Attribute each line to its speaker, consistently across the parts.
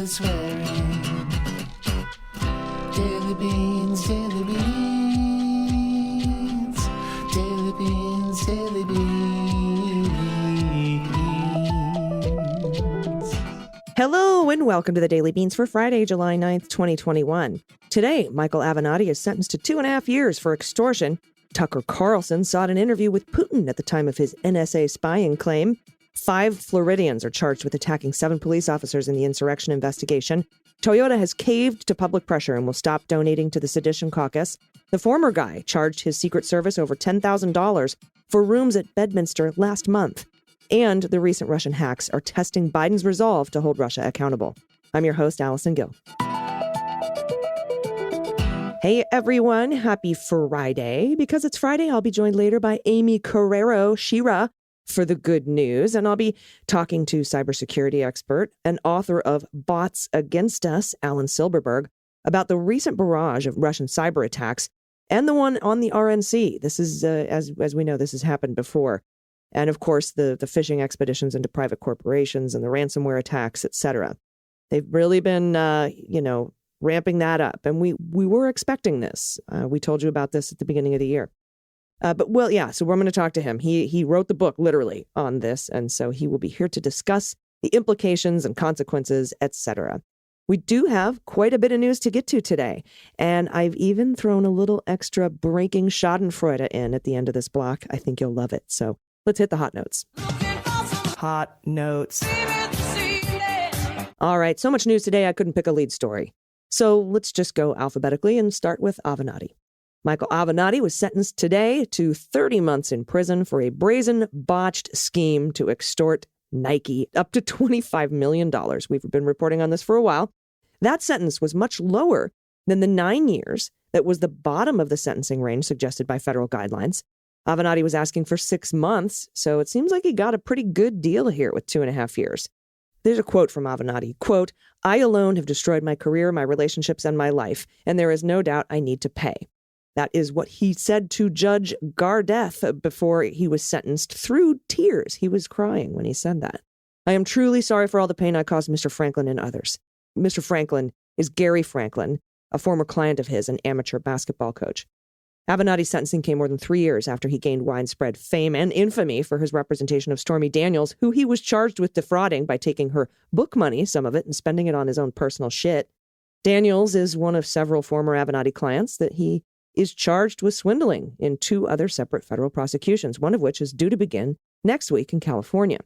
Speaker 1: swearing. Daily beans, daily beans. Daily beans, daily beans.
Speaker 2: Hello and welcome to the Daily Beans for Friday, July 9th, 2021. Today, Michael Avenatti is sentenced to 2.5 years for extortion. Tucker Carlson sought an interview with Putin at the time of his NSA spying claim. 5 Floridians are charged with attacking 7 police officers in the insurrection investigation. Toyota has caved to public pressure and will stop donating to the Sedition Caucus. The former guy charged his Secret Service over $10,000 for rooms at Bedminster last month. And the recent Russian hacks are testing Biden's resolve to hold Russia accountable. I'm your host, Allison Gill. Hey, everyone. Happy Friday. Because it's Friday, I'll be joined later by Aimee Carrero, Shira, for the good news. And I'll be talking to cybersecurity expert and author of Bots Against Us, Alan Silberberg, about the recent barrage of Russian cyber attacks and the one on the RNC. This is, as we know, this has happened before. And of course, the phishing expeditions into private corporations and the ransomware attacks, etc. They've really been, ramping that up. And we were expecting this. We told you about this at the beginning of the year. So we're going to talk to him. He wrote the book literally on this. And so he will be here to discuss the implications and consequences, etc. We do have quite a bit of news to get to today. And I've even thrown a little extra breaking Schadenfreude in at the end of this block. I think you'll love it. So let's hit the hot notes. Hot notes. All right. So much news today, I couldn't pick a lead story. So let's just go alphabetically and start with Avenatti. Michael Avenatti was sentenced today to 30 months in prison for a brazen, botched scheme to extort Nike up to $25 million. We've been reporting on this for a while. That sentence was much lower than the 9 years that was the bottom of the sentencing range suggested by federal guidelines. Avenatti was asking for 6 months, so it seems like he got a pretty good deal here with 2.5 years. There's a quote from Avenatti, quote, "I alone have destroyed my career, my relationships, and my life, and there is no doubt I need to pay." That is what he said to Judge Gardeth before he was sentenced through tears. He was crying when he said that. "I am truly sorry for all the pain I caused Mr. Franklin and others." Mr. Franklin is Gary Franklin, a former client of his, an amateur basketball coach. Avenatti's sentencing came more than 3 years after he gained widespread fame and infamy for his representation of Stormy Daniels, who he was charged with defrauding by taking her book money, some of it, and spending it on his own personal shit. Daniels is one of several former Avenatti clients that he is charged with swindling in 2 other separate federal prosecutions, one of which is due to begin next week in California.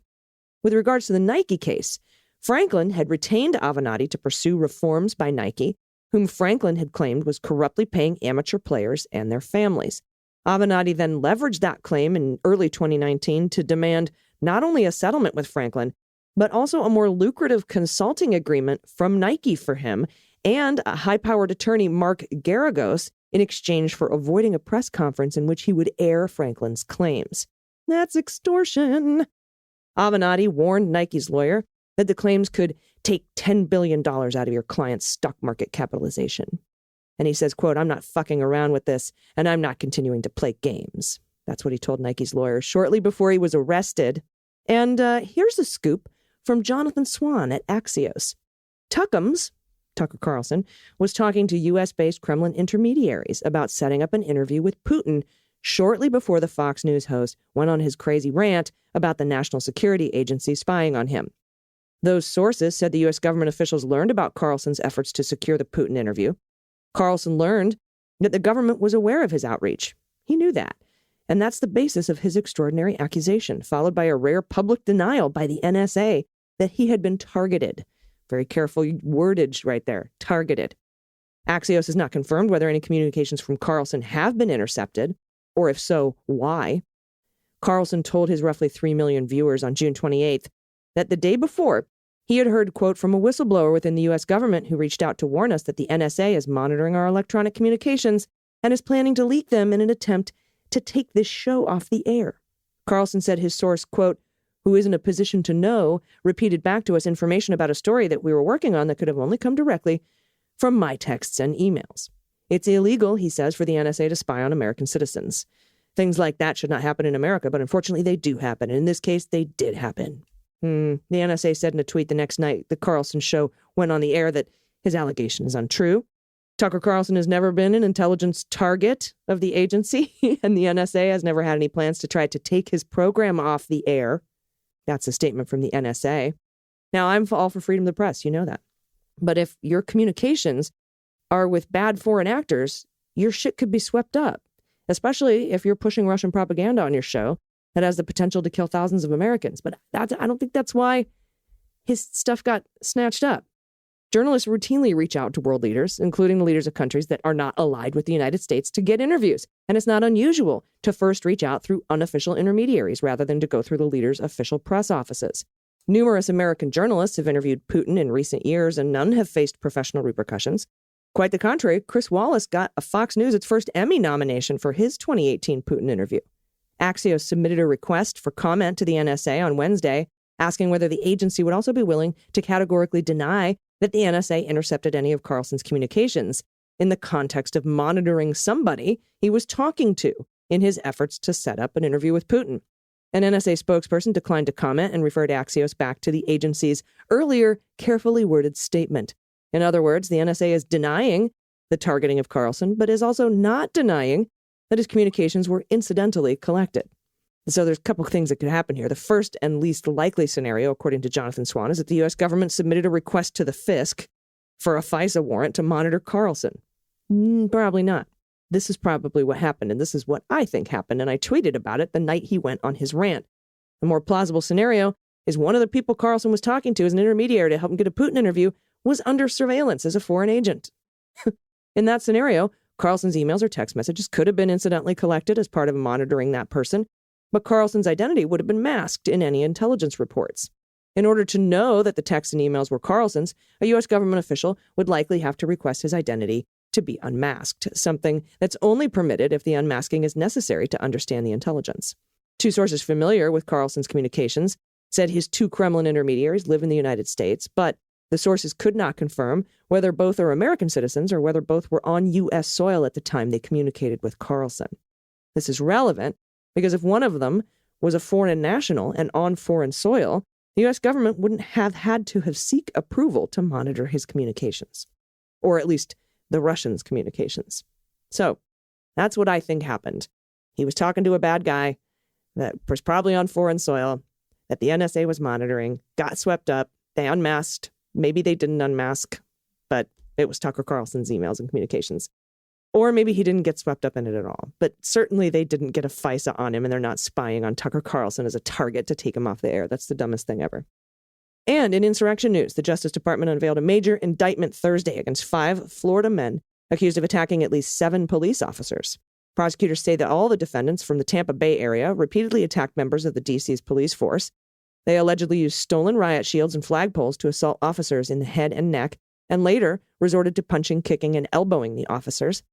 Speaker 2: With regards to the Nike case, Franklin had retained Avenatti to pursue reforms by Nike, whom Franklin had claimed was corruptly paying amateur players and their families. Avenatti then leveraged that claim in early 2019 to demand not only a settlement with Franklin, but also a more lucrative consulting agreement from Nike for him and a high-powered attorney, Mark Garagos, in exchange for avoiding a press conference in which he would air Franklin's claims. That's extortion. Avenatti warned Nike's lawyer that the claims could take $10 billion out of your client's stock market capitalization. And he says, quote, "I'm not fucking around with this, and I'm not continuing to play games." That's what he told Nike's lawyer shortly before he was arrested. And here's the scoop from Jonathan Swan at Axios. Tucker Carlson, was talking to U.S.-based Kremlin intermediaries about setting up an interview with Putin shortly before the Fox News host went on his crazy rant about the National Security Agency spying on him. Those sources said the U.S. government officials learned about Carlson's efforts to secure the Putin interview. Carlson learned that the government was aware of his outreach. He knew that. And that's the basis of his extraordinary accusation, followed by a rare public denial by the NSA that he had been targeted. Very careful wordage right there, targeted. Axios has not confirmed whether any communications from Carlson have been intercepted, or if so, why. Carlson told his roughly 3 million viewers on June 28th that the day before, he had heard, quote, from a whistleblower within the U.S. government who reached out to warn us that the NSA is monitoring our electronic communications and is planning to leak them in an attempt to take this show off the air. Carlson said his source, quote, who is in a position to know, repeated back to us information about a story that we were working on that could have only come directly from my texts and emails. It's illegal, he says, for the NSA to spy on American citizens. Things like that should not happen in America, but unfortunately they do happen. And in this case, they did happen. The NSA said in a tweet the next night the Carlson show went on the air that his allegation is untrue. Tucker Carlson has never been an intelligence target of the agency, and the NSA has never had any plans to try to take his program off the air. That's a statement from the NSA. Now, I'm all for freedom of the press. You know that. But if your communications are with bad foreign actors, your shit could be swept up, especially if you're pushing Russian propaganda on your show that has the potential to kill thousands of Americans. But I don't think that's why his stuff got snatched up. Journalists routinely reach out to world leaders, including the leaders of countries that are not allied with the United States, to get interviews. And it's not unusual to first reach out through unofficial intermediaries rather than to go through the leaders' official press offices. Numerous American journalists have interviewed Putin in recent years, and none have faced professional repercussions. Quite the contrary, Chris Wallace got a Fox News its first Emmy nomination for his 2018 Putin interview. Axios submitted a request for comment to the NSA on Wednesday, asking whether the agency would also be willing to categorically deny that the NSA intercepted any of Carlson's communications in the context of monitoring somebody he was talking to in his efforts to set up an interview with Putin. An NSA spokesperson declined to comment and referred Axios back to the agency's earlier carefully worded statement. In other words, the NSA is denying the targeting of Carlson, but is also not denying that his communications were incidentally collected. So there's a couple of things that could happen here. The first and least likely scenario, according to Jonathan Swan, is that the U.S. government submitted a request to the FISC for a FISA warrant to monitor Carlson. Probably not. This is probably what happened, and this is what I think happened, and I tweeted about it the night he went on his rant. The more plausible scenario is one of the people Carlson was talking to as an intermediary to help him get a Putin interview was under surveillance as a foreign agent. In that scenario, Carlson's emails or text messages could have been incidentally collected as part of monitoring that person, but Carlson's identity would have been masked in any intelligence reports. In order to know that the texts and emails were Carlson's, a U.S. government official would likely have to request his identity to be unmasked, something that's only permitted if the unmasking is necessary to understand the intelligence. Two sources familiar with Carlson's communications said his two Kremlin intermediaries live in the United States, but the sources could not confirm whether both are American citizens or whether both were on U.S. soil at the time they communicated with Carlson. This is relevant because if one of them was a foreign national and on foreign soil, the U.S. government wouldn't have had to have seek approval to monitor his communications, or at least the Russians' communications. So that's what I think happened. He was talking to a bad guy that was probably on foreign soil that the NSA was monitoring, got swept up, they unmasked. Maybe they didn't unmask, but it was Tucker Carlson's emails and communications. Or maybe he didn't get swept up in it at all. But certainly they didn't get a FISA on him, and they're not spying on Tucker Carlson as a target to take him off the air. That's the dumbest thing ever. And in insurrection news, the Justice Department unveiled a major indictment Thursday against 5 Florida men accused of attacking at least 7 police officers. Prosecutors say that all the defendants from the Tampa Bay area repeatedly attacked members of the DC's police force. They allegedly used stolen riot shields and flagpoles to assault officers in the head and neck, and later resorted to punching, kicking, and elbowing the officers.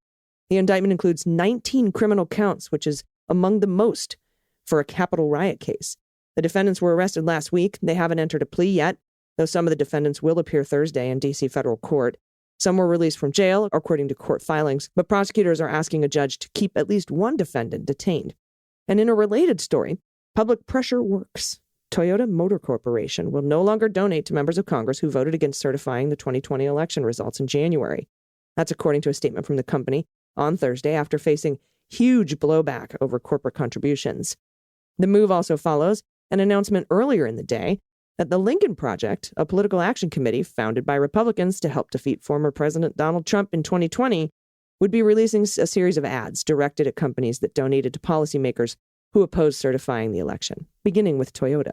Speaker 2: The indictment includes 19 criminal counts, which is among the most for a capital riot case. The defendants were arrested last week. They haven't entered a plea yet, though some of the defendants will appear Thursday in D.C. federal court. Some were released from jail, according to court filings, but prosecutors are asking a judge to keep at least one defendant detained. And in a related story, public pressure works. Toyota Motor Corporation will no longer donate to members of Congress who voted against certifying the 2020 election results in January. That's according to a statement from the company on Thursday after facing huge blowback over corporate contributions. The move also follows an announcement earlier in the day that the Lincoln Project, a political action committee founded by Republicans to help defeat former President Donald Trump in 2020, would be releasing a series of ads directed at companies that donated to policymakers who opposed certifying the election, beginning with Toyota.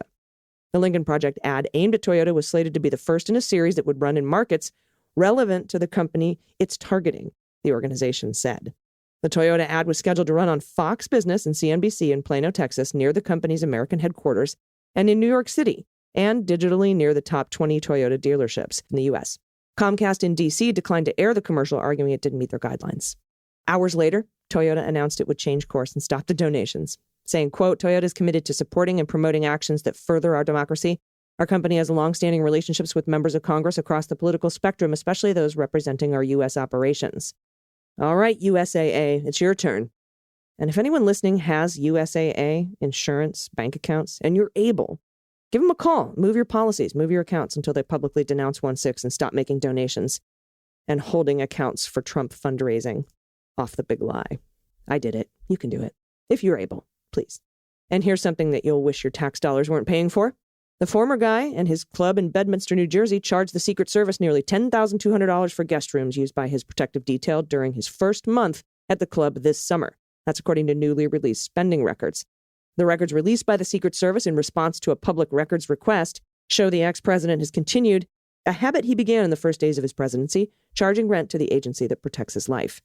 Speaker 2: The Lincoln Project ad aimed at Toyota was slated to be the first in a series that would run in markets relevant to the company it's targeting, the organization said. The Toyota ad was scheduled to run on Fox Business and CNBC in Plano, Texas, near the company's American headquarters, and in New York City, and digitally near the top 20 Toyota dealerships in the U.S. Comcast in D.C. declined to air the commercial, arguing it didn't meet their guidelines. Hours later, Toyota announced it would change course and stop the donations, saying, quote, Toyota is committed to supporting and promoting actions that further our democracy. Our company has longstanding relationships with members of Congress across the political spectrum, especially those representing our U.S. operations. All right, USAA, it's your turn. And if anyone listening has USAA insurance, bank accounts, and you're able, Give them a call. Move your policies. Move your accounts until they publicly denounce 1-6 and stop making donations and holding accounts for Trump fundraising off the big lie. I did it. You can do it. If you're able, please. And here's something that you'll wish your tax dollars weren't paying for. The former guy and his club in Bedminster, New Jersey, charged the Secret Service nearly $10,200 for guest rooms used by his protective detail during his first month at the club this summer. That's according to newly released spending records. The records released by the Secret Service in response to a public records request show the ex-president has continued a habit he began in the first days of his presidency, charging rent to the agency that protects his life.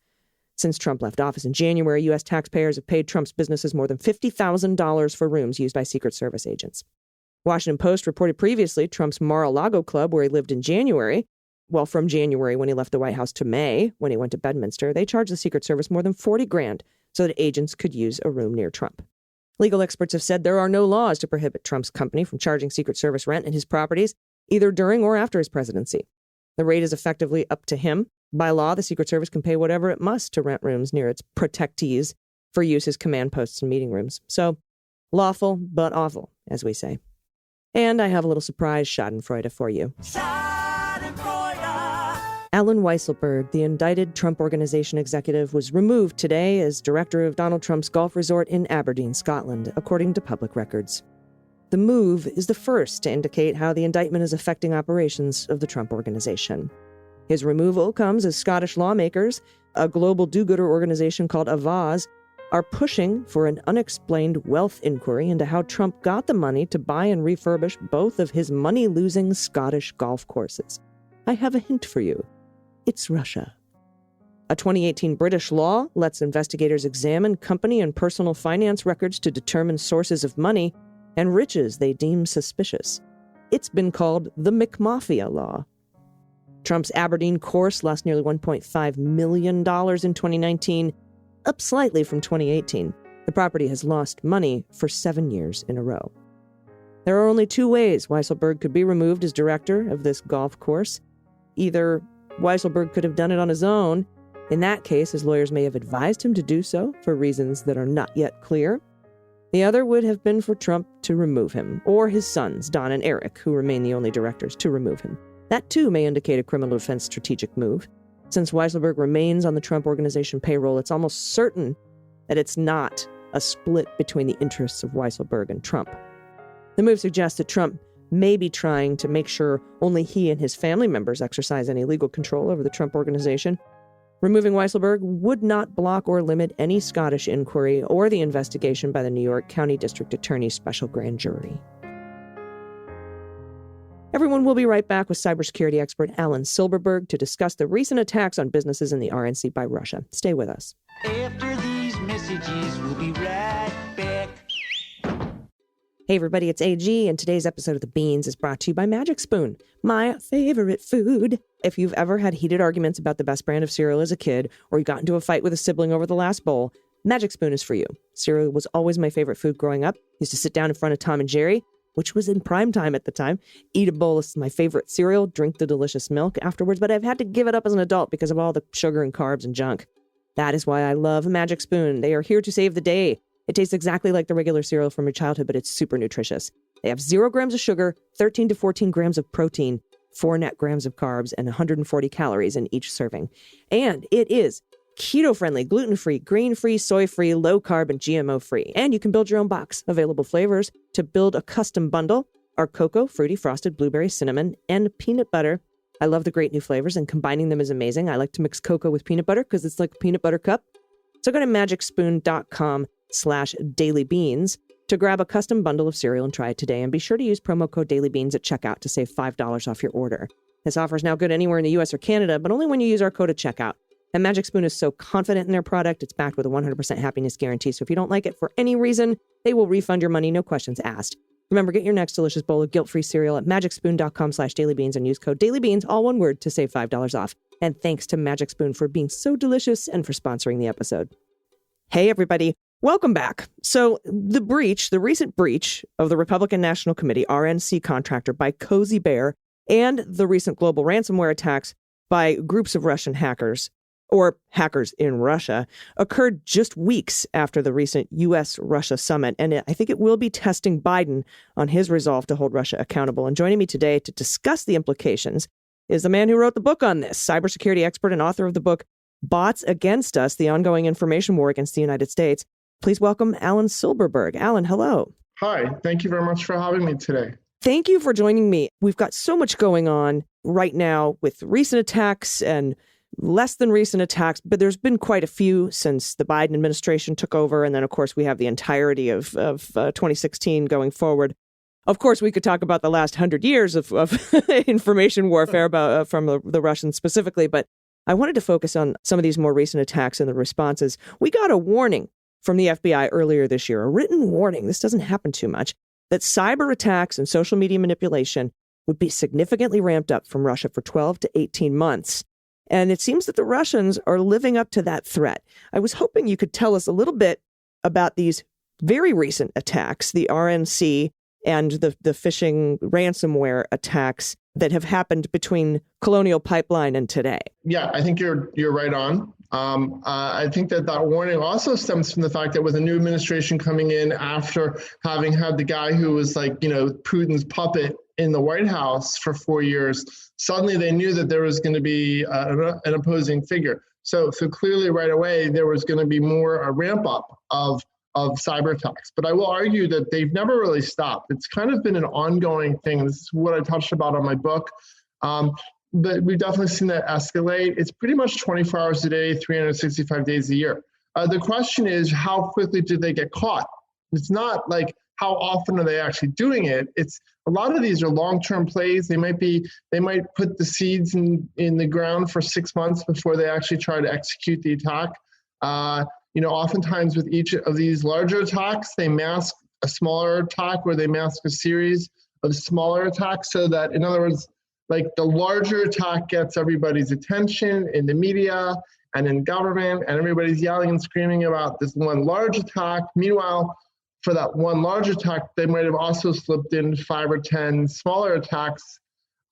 Speaker 2: Since Trump left office in January, U.S. taxpayers have paid Trump's businesses more than $50,000 for rooms used by Secret Service agents. Washington Post reported previously Trump's Mar-a-Lago club, where he lived in January, from January when he left the White House to May when he went to Bedminster, they charged the Secret Service more than $40,000 so that agents could use a room near Trump. Legal experts have said there are no laws to prohibit Trump's company from charging Secret Service rent in his properties, either during or after his presidency. The rate is effectively up to him. By law, the Secret Service can pay whatever it must to rent rooms near its protectees for use as command posts and meeting rooms. So, lawful but awful, as we say. And I have a little surprise Schadenfreude for you. Alan Weisselberg, the indicted Trump Organization executive, was removed today as director of Donald Trump's golf resort in Aberdeen, Scotland, according to public records. The move is the first to indicate how the indictment is affecting operations of the Trump Organization. His removal comes as Scottish lawmakers, a global do-gooder organization called Avaaz, are pushing for an unexplained wealth inquiry into how Trump got the money to buy and refurbish both of his money-losing Scottish golf courses. I have a hint for you. It's Russia. A 2018 British law lets investigators examine company and personal finance records to determine sources of money and riches they deem suspicious. It's been called the McMafia law. Trump's Aberdeen course lost nearly $1.5 million in 2019, up slightly from 2018. The property has lost money for 7 years in a row. There are only two ways Weisselberg could be removed as director of this golf course. Either Weisselberg could have done it on his own. In that case, his lawyers may have advised him to do so for reasons that are not yet clear. The other would have been for Trump to remove him, or his sons, Don and Eric, who remain the only directors, to remove him. That, too, may indicate a criminal defense strategic move. Since Weisselberg remains on the Trump Organization payroll, it's almost certain that it's not a split between the interests of Weisselberg and Trump. The move suggests that Trump may be trying to make sure only he and his family members exercise any legal control over the Trump Organization. Removing Weisselberg would not block or limit any Scottish inquiry or the investigation by the New York County District Attorney's special grand jury. Everyone will be right back with cybersecurity expert Alan Silberberg to discuss the recent attacks on businesses in the RNC by Russia. Stay with us.
Speaker 3: After these messages, we'll be right back.
Speaker 2: Hey everybody, it's AG, and today's episode of The Beans is brought to you by Magic Spoon, my favorite food. If you've ever had heated arguments about the best brand of cereal as a kid, or you got into a fight with a sibling over the last bowl, Magic Spoon is for you. Cereal was always my favorite food growing up. Used to sit down in front of Tom and Jerry, which was in prime time at the time, eat a bowl of my favorite cereal, drink the delicious milk afterwards, but I've had to give it up as an adult because of all the sugar and carbs and junk. That is why I love Magic Spoon. They are here to save the day. It tastes exactly like the regular cereal from your childhood, but it's super nutritious. They have 0 grams of sugar, 13 to 14 grams of protein, 4 net grams of carbs, and 140 calories in each serving. And it is keto-friendly, gluten-free, grain-free, soy-free, low-carb, and GMO-free. And you can build your own box. Available flavors to build a custom bundle are cocoa, fruity, frosted, blueberry, cinnamon, and peanut butter. I love the great new flavors, and combining them is amazing. I like to mix cocoa with peanut butter because it's like a peanut butter cup. So go to magicspoon.com/dailybeans to grab a custom bundle of cereal and try it today. And be sure to use promo code dailybeans at checkout to save $5 off your order. This offer is now good anywhere in the US or Canada, but only when you use our code at checkout. And Magic Spoon is so confident in their product, it's backed with a 100% happiness guarantee. So if you don't like it for any reason, they will refund your money, no questions asked. Remember, get your next delicious bowl of guilt-free cereal at magicspoon.com/dailybeans and use code dailybeans, all one word, to save $5 off. And thanks to Magic Spoon for being so delicious and for sponsoring the episode. Hey, everybody. Welcome back. So the recent breach of the Republican National Committee, RNC contractor by Cozy Bear, and the recent global ransomware attacks by groups of Russian hackers or hackers in Russia, occurred just weeks after the recent U.S.-Russia summit. And I think it will be testing Biden on his resolve to hold Russia accountable. And joining me today to discuss the implications is the man who wrote the book on this, cybersecurity expert and author of the book, Bots Against Us, the Ongoing Information War Against the United States. Please welcome Alan Silberberg. Alan, hello.
Speaker 4: Hi, thank you very much for having me today.
Speaker 2: Thank you for joining me. We've got so much going on right now with recent attacks and less than recent attacks, but there's been quite a few since the Biden administration took over. And then, of course, we have the entirety of 2016 going forward. Of course, we could talk about the last 100 years of information warfare from the Russians specifically, but I wanted to focus on some of these more recent attacks and the responses. We got a warning from the FBI earlier this year, a written warning, this doesn't happen too much, that cyber attacks and social media manipulation would be significantly ramped up from Russia for 12 to 18 months. And it seems that the Russians are living up to that threat. I was hoping you could tell us a little bit about these very recent attacks, the RNC and the phishing ransomware attacks that have happened between Colonial Pipeline and today.
Speaker 4: Yeah, I think you're right on. I think that warning also stems from the fact that with a new administration coming in after having had the guy who was Putin's puppet in the White House for 4 years, suddenly they knew that there was going to be an opposing figure. So clearly right away, there was going to be a ramp up of cyber attacks. But I will argue that they've never really stopped. It's kind of been an ongoing thing. This is what I touched about on my book. But we've definitely seen that escalate. It's pretty much 24 hours a day, 365 days a year. The question is, how quickly did they get caught? It's not like how often are they actually doing it. It's a lot of these are long-term plays. They might put the seeds in the ground for 6 months before they actually try to execute the attack. Oftentimes with each of these larger attacks, they mask a smaller attack or they mask a series of smaller attacks so that, in other words, like the larger attack gets everybody's attention in the media and in government, and everybody's yelling and screaming about this one large attack. Meanwhile, for that one large attack, they might have also slipped in 5 or 10 smaller attacks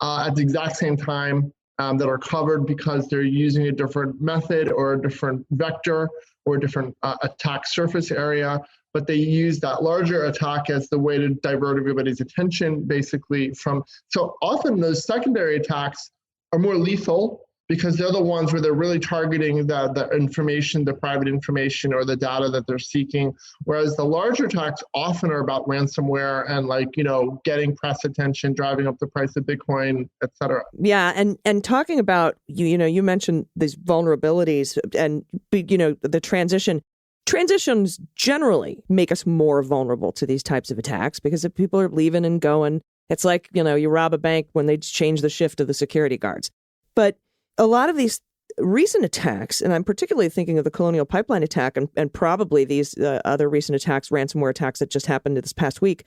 Speaker 4: at the exact same time that are covered because they're using a different method or a different vector or a different attack surface area. But they use that larger attack as the way to divert everybody's attention, basically so often those secondary attacks are more lethal because they're the ones where they're really targeting the information, the private information or the data that they're seeking. Whereas the larger attacks often are about ransomware and getting press attention, driving up the price of Bitcoin, et cetera.
Speaker 2: Yeah. And talking about, you mentioned these vulnerabilities and, the transition. Transitions generally make us more vulnerable to these types of attacks because if people are leaving and going, it's like, you rob a bank when they change the shift of the security guards. But a lot of these recent attacks, and I'm particularly thinking of the Colonial Pipeline attack and probably these other recent attacks, ransomware attacks that just happened this past week,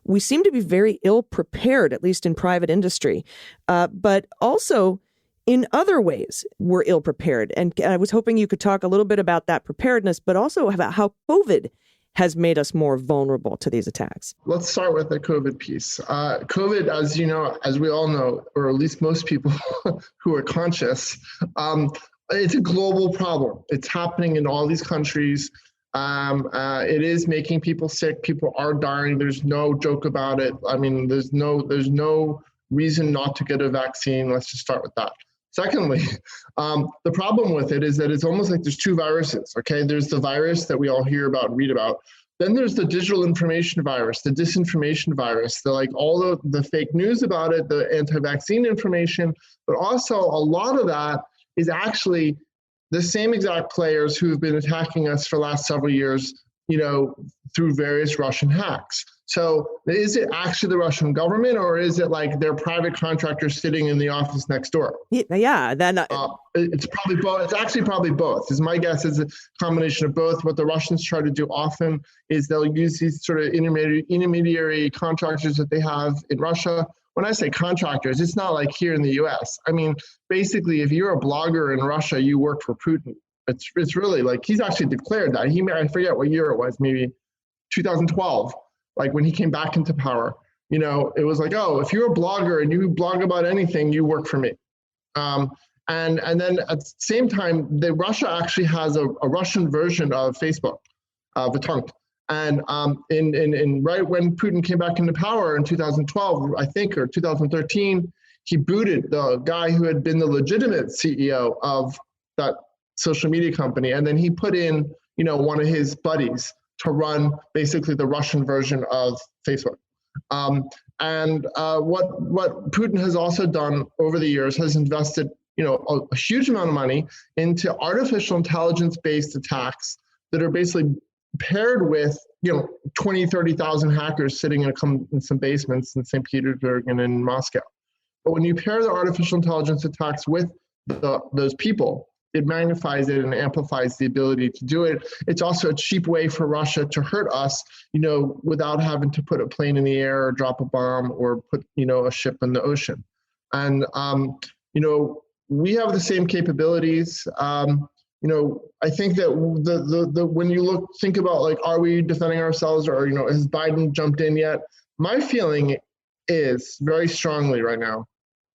Speaker 2: we seem to be very ill prepared, at least in private industry, but also in other ways, we're ill prepared. And I was hoping you could talk a little bit about that preparedness, but also about how COVID has made us more vulnerable to these attacks.
Speaker 4: Let's start with the COVID piece. COVID, as we all know, or at least most people who are conscious, it's a global problem. It's happening in all these countries. It is making people sick. People are dying. There's no joke about it. I mean, there's no reason not to get a vaccine. Let's just start with that. Secondly, the problem with it is that it's almost like there's two viruses, okay? There's the virus that we all hear about and read about. Then there's the digital information virus, the disinformation virus, all the fake news about it, the anti-vaccine information, but also a lot of that is actually the same exact players who have been attacking us for the last several years, through various Russian hacks. So is it actually the Russian government or is it like their private contractors sitting in the office next door?
Speaker 2: Yeah, then
Speaker 4: it's probably both. It's actually probably both. Is my guess is a combination of both. What the Russians try to do often is they'll use these sort of intermediary contractors that they have in Russia. When I say contractors, it's not like here in the US. I mean, basically, if you're a blogger in Russia, you work for Putin. It's really like he's actually declared that. I forget what year it was, maybe 2012. Like when he came back into power, it was like, oh, if you're a blogger and you blog about anything, you work for me. And And then at the same time, Russia actually has a Russian version of Facebook, Vitunk. And in right when Putin came back into power in 2012, I think, or 2013, he booted the guy who had been the legitimate CEO of that social media company, and then he put in, one of his buddies to run basically the Russian version of Facebook. What Putin has also done over the years has invested, a huge amount of money into artificial intelligence-based attacks that are basically paired with, 20, 30,000 hackers sitting in some basements in St. Petersburg and in Moscow. But when you pair the artificial intelligence attacks with those people, it magnifies it and amplifies the ability to do it. It's also a cheap way for Russia to hurt us, without having to put a plane in the air or drop a bomb or put, a ship in the ocean. And, we have the same capabilities. I think that when you think about like, are we defending ourselves, or, has Biden jumped in yet? My feeling is very strongly right now,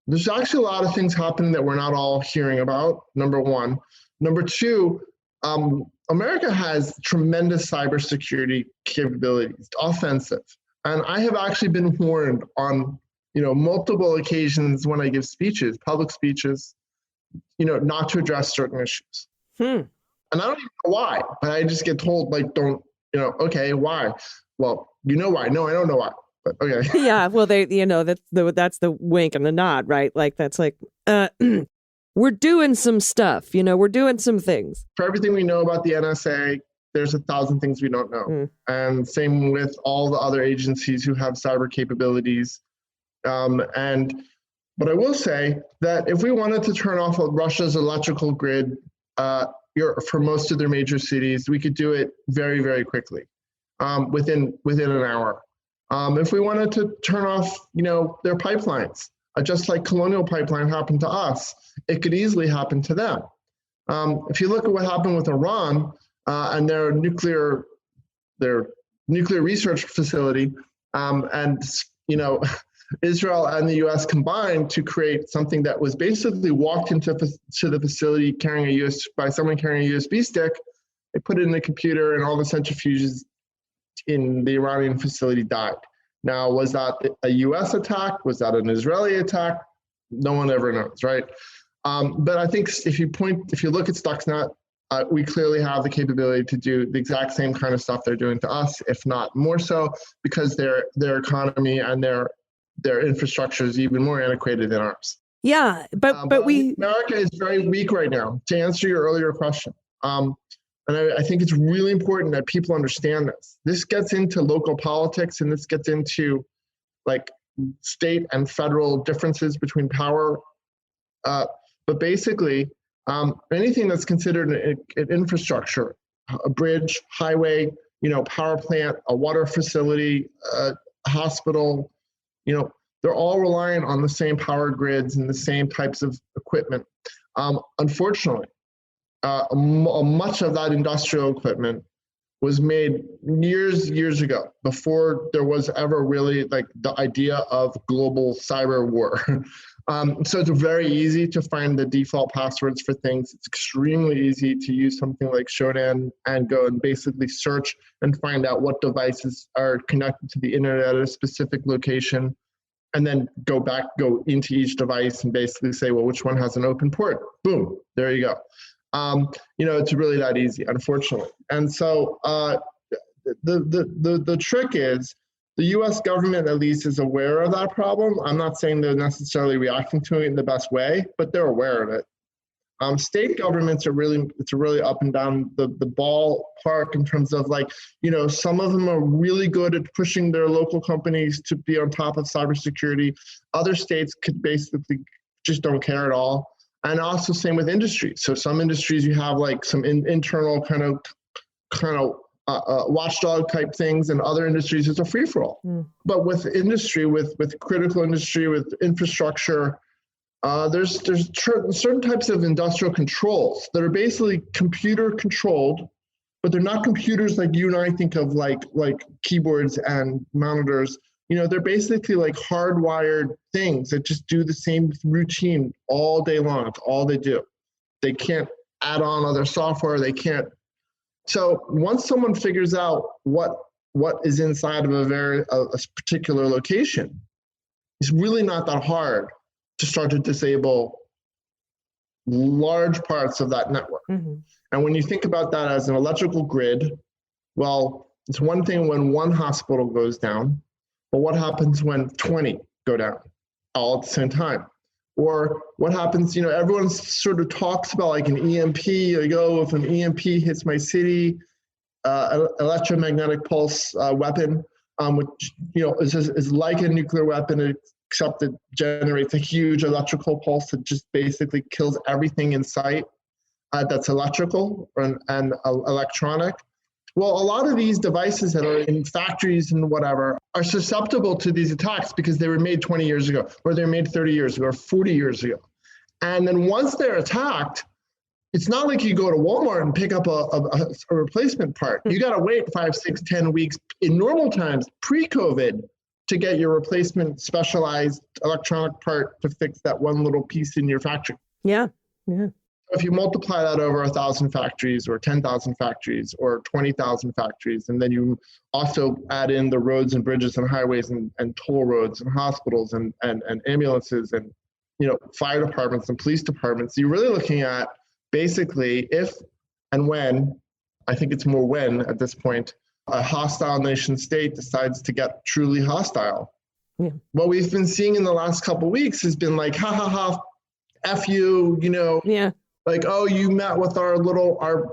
Speaker 4: there's actually a lot of things happening that we're not all hearing about, number one. Number two, America has tremendous cybersecurity capabilities, offensive. And I have actually been warned on, multiple occasions when I give speeches, public speeches, not to address certain issues. And I don't even know why, but I just get told, like, don't, okay, why? Well, why. No, I don't know why. But okay.
Speaker 2: Yeah, well, that's the wink and the nod, right? Like, that's like, we're doing some stuff, we're doing some things.
Speaker 4: For everything we know about the NSA, there's 1,000 things we don't know. And same with all the other agencies who have cyber capabilities. But I will say that if we wanted to turn off Russia's electrical grid for most of their major cities, we could do it very, very quickly, within an hour. If we wanted to turn off, their pipelines, just like Colonial Pipeline happened to us, it could easily happen to them. If you look at what happened with Iran and their nuclear research facility, and Israel and the U.S. combined to create something that was basically walked into the facility by someone carrying a USB stick. They put it in the computer, and all the centrifuges in the Iranian facility died. Now, was that a U.S. attack? Was that an Israeli attack? No one ever knows, right? But I think if you look at Stuxnet, we clearly have the capability to do the exact same kind of stuff they're doing to us, if not more so, because their economy and their infrastructure is even more antiquated than ours.
Speaker 2: Yeah, but
Speaker 4: America is very weak right now. To answer your earlier question, and I think it's really important that people understand this. This gets into local politics, and this gets into like state and federal differences between power. But basically, anything that's considered an infrastructure, a bridge, highway, power plant, a water facility, a hospital, they're all reliant on the same power grids and the same types of equipment. Unfortunately, much of that industrial equipment was made years ago, before there was ever really like the idea of global cyber war. So it's very easy to find the default passwords for things. It's extremely easy to use something like Shodan and go and basically search and find out what devices are connected to the internet at a specific location, and then go into each device and basically say, well, which one has an open port? Boom, there you go. It's really that easy, unfortunately. And so the trick is, the U.S. government at least is aware of that problem. I'm not saying they're necessarily reacting to it in the best way, but they're aware of it. State governments it's really up and down the ballpark in terms of some of them are really good at pushing their local companies to be on top of cybersecurity. Other states could basically just don't care at all. And also same with industries. So some industries you have like some internal kind of watchdog type things, and other industries it's a free for all. But with industry, with critical industry, with infrastructure, there's certain types of industrial controls that are basically computer controlled, but they're not computers like you and I think of like keyboards and monitors. they're basically like hardwired things that just do the same routine all day long. It's all they do. They can't add on other software. They can't. So once someone figures out what is inside of a particular location, it's really not that hard to start to disable large parts of that network.
Speaker 2: Mm-hmm.
Speaker 4: And when you think about that as an electrical grid, well, it's one thing when one hospital goes down, but what happens when 20 go down all at the same time? Or what happens, everyone sort of talks about like an EMP, like, oh, if an EMP hits my city, electromagnetic pulse weapon, which, is like a nuclear weapon, except it generates a huge electrical pulse that just basically kills everything in sight that's electrical and electronic. Well, a lot of these devices that are in factories and whatever are susceptible to these attacks because they were made 20 years ago, or they're made 30 years ago, or 40 years ago. And then once they're attacked, it's not like you go to Walmart and pick up a replacement part. You got to wait 5, 6, 10 weeks in normal times, pre-COVID, to get your replacement specialized electronic part to fix that one little piece in your factory.
Speaker 2: Yeah.
Speaker 4: If you multiply that over 1,000 factories or 10,000 factories or 20,000 factories, and then you also add in the roads and bridges and highways and toll roads and hospitals and ambulances and fire departments and police departments, you're really looking at basically if and when, I think it's more when at this point, a hostile nation state decides to get truly hostile.
Speaker 2: Yeah.
Speaker 4: What we've been seeing in the last couple of weeks has been like, ha ha ha, F you,
Speaker 2: Yeah.
Speaker 4: Like, oh, you met with our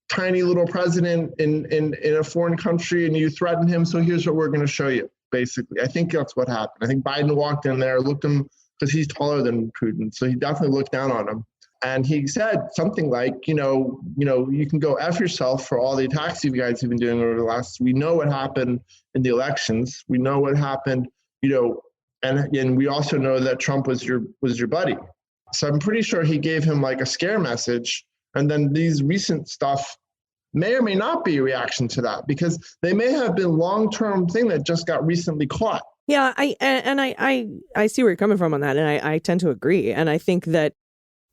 Speaker 4: tiny little president in a foreign country and you threatened him. So here's what we're going to show you, basically. I think that's what happened. I think Biden walked in there, looked at him because he's taller than Putin. So he definitely looked down on him. And he said something like, you can go F yourself for all the attacks you guys have been doing over the last, we know what happened in the elections. We know what happened, and we also know that Trump was your buddy. So I'm pretty sure he gave him like a scare message. And then these recent stuff may or may not be a reaction to that because they may have been long-term thing that just got recently caught.
Speaker 2: Yeah, I see where you're coming from on that. And I tend to agree. And I think that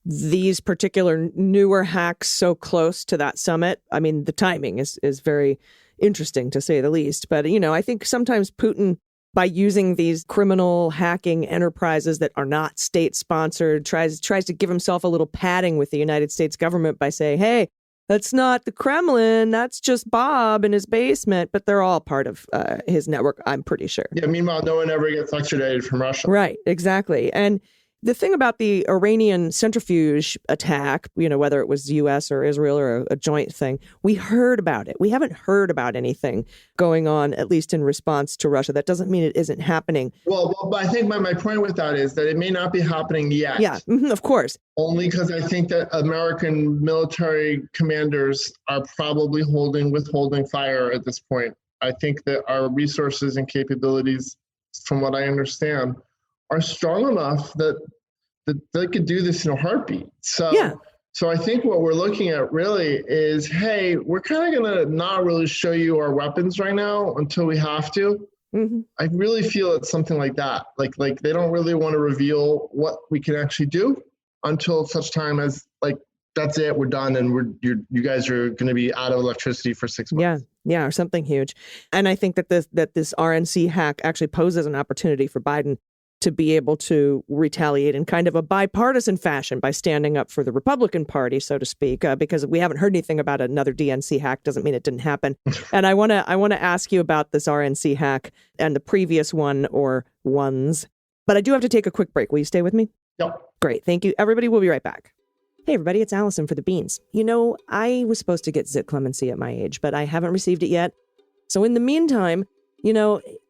Speaker 2: these particular newer hacks so close to that summit, I mean, the timing is very interesting to say the least. But, I think sometimes Putin, by using these criminal hacking enterprises that are not state-sponsored, tries to give himself a little padding with the United States government by saying, hey, that's not the Kremlin, that's just Bob in his basement, but they're all part of his network, I'm pretty sure.
Speaker 4: Yeah, meanwhile, no one ever gets extradited from Russia.
Speaker 2: Right, exactly. And the thing about the Iranian centrifuge attack, whether it was U.S. or Israel or a joint thing, we heard about it. We haven't heard about anything going on, at least in response to Russia. That doesn't mean it isn't happening.
Speaker 4: Well, but I think my point with that is that it may not be happening yet.
Speaker 2: Yeah, of course.
Speaker 4: Only because I think that American military commanders are probably withholding fire at this point. I think that our resources and capabilities, from what I understand, are strong enough that they could do this in a heartbeat. So I think what we're looking at really is, hey, we're kind of going to not really show you our weapons right now until we have to. Mm-hmm. I really feel it's something like that. Like they don't really want to reveal what we can actually do until such time as like, that's it, we're done, and you guys are going to be out of electricity for 6 months. Yeah, or something huge. And I think that this RNC hack actually poses an opportunity for Biden to be able to retaliate in kind of a bipartisan fashion by standing up for the Republican Party, so to speak, because we haven't heard anything about another DNC hack. Doesn't mean it didn't happen. And I want to ask you about this RNC hack and the previous one or ones. But I do have to take a quick break. Will you stay with me? Yep.
Speaker 2: Great. Thank you. Everybody, we'll be right back. Hey, everybody, it's Allison for the Beans. I was supposed to get zit clemency at my age, but I haven't received it yet. So in the meantime, a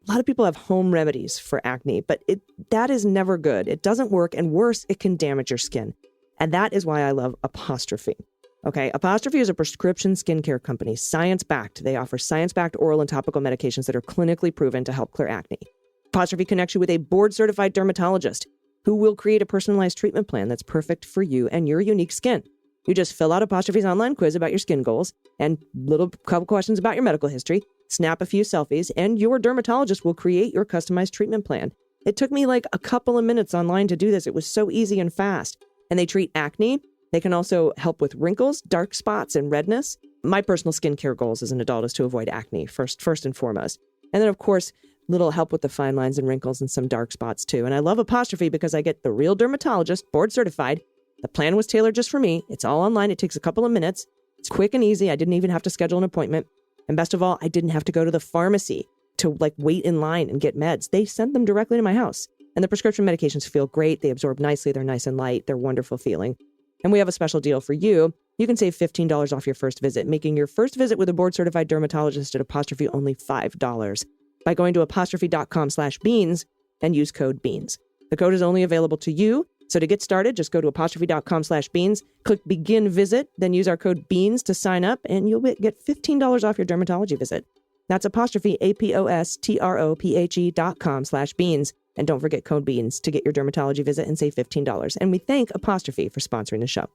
Speaker 2: lot of people have home remedies for acne, but that is never good. It doesn't work, and worse, it can damage your skin. And that is why I love Apostrophe. Okay, Apostrophe is a prescription skincare company, science-backed. They offer science-backed oral and topical medications that are clinically proven to help clear acne. Apostrophe connects you with a board-certified dermatologist who will create a personalized treatment plan that's perfect for you and your unique skin. You just fill out Apostrophe's online quiz about your skin goals and little couple questions about your medical history, snap a few selfies, and your dermatologist will create your customized treatment plan. It took me like a couple of minutes online to do this. It was so easy and fast. And they treat acne. They can also help with wrinkles, dark spots, and redness. My personal skincare goals as an adult is to avoid acne first and foremost. And then, of course, little help with the fine lines and wrinkles and some dark spots too. And I love Apostrophe because I get the real dermatologist, board certified. The plan was tailored just for me. It's all online. It takes a couple of minutes. It's quick and easy. I didn't even have to schedule an appointment. And best of all, I didn't have to go to the pharmacy to wait in line and get meds. They sent them directly to my house. And the prescription medications feel great. They absorb nicely. They're nice and light. They're wonderful feeling. And we have a special deal for you. You can save $15 off your first visit, making your first visit with a board-certified dermatologist at Apostrophe only $5 by going to apostrophe.com/beans and use code BEANS. The code is only available to you. So to get started, just go to apostrophe.com/beans, click begin visit, then use our code BEANS to sign up, and you'll get $15 off your dermatology visit. That's apostrophe apostrophe.com/beans. And don't forget code BEANS to get your dermatology visit and save $15. And we thank Apostrophe for sponsoring the show.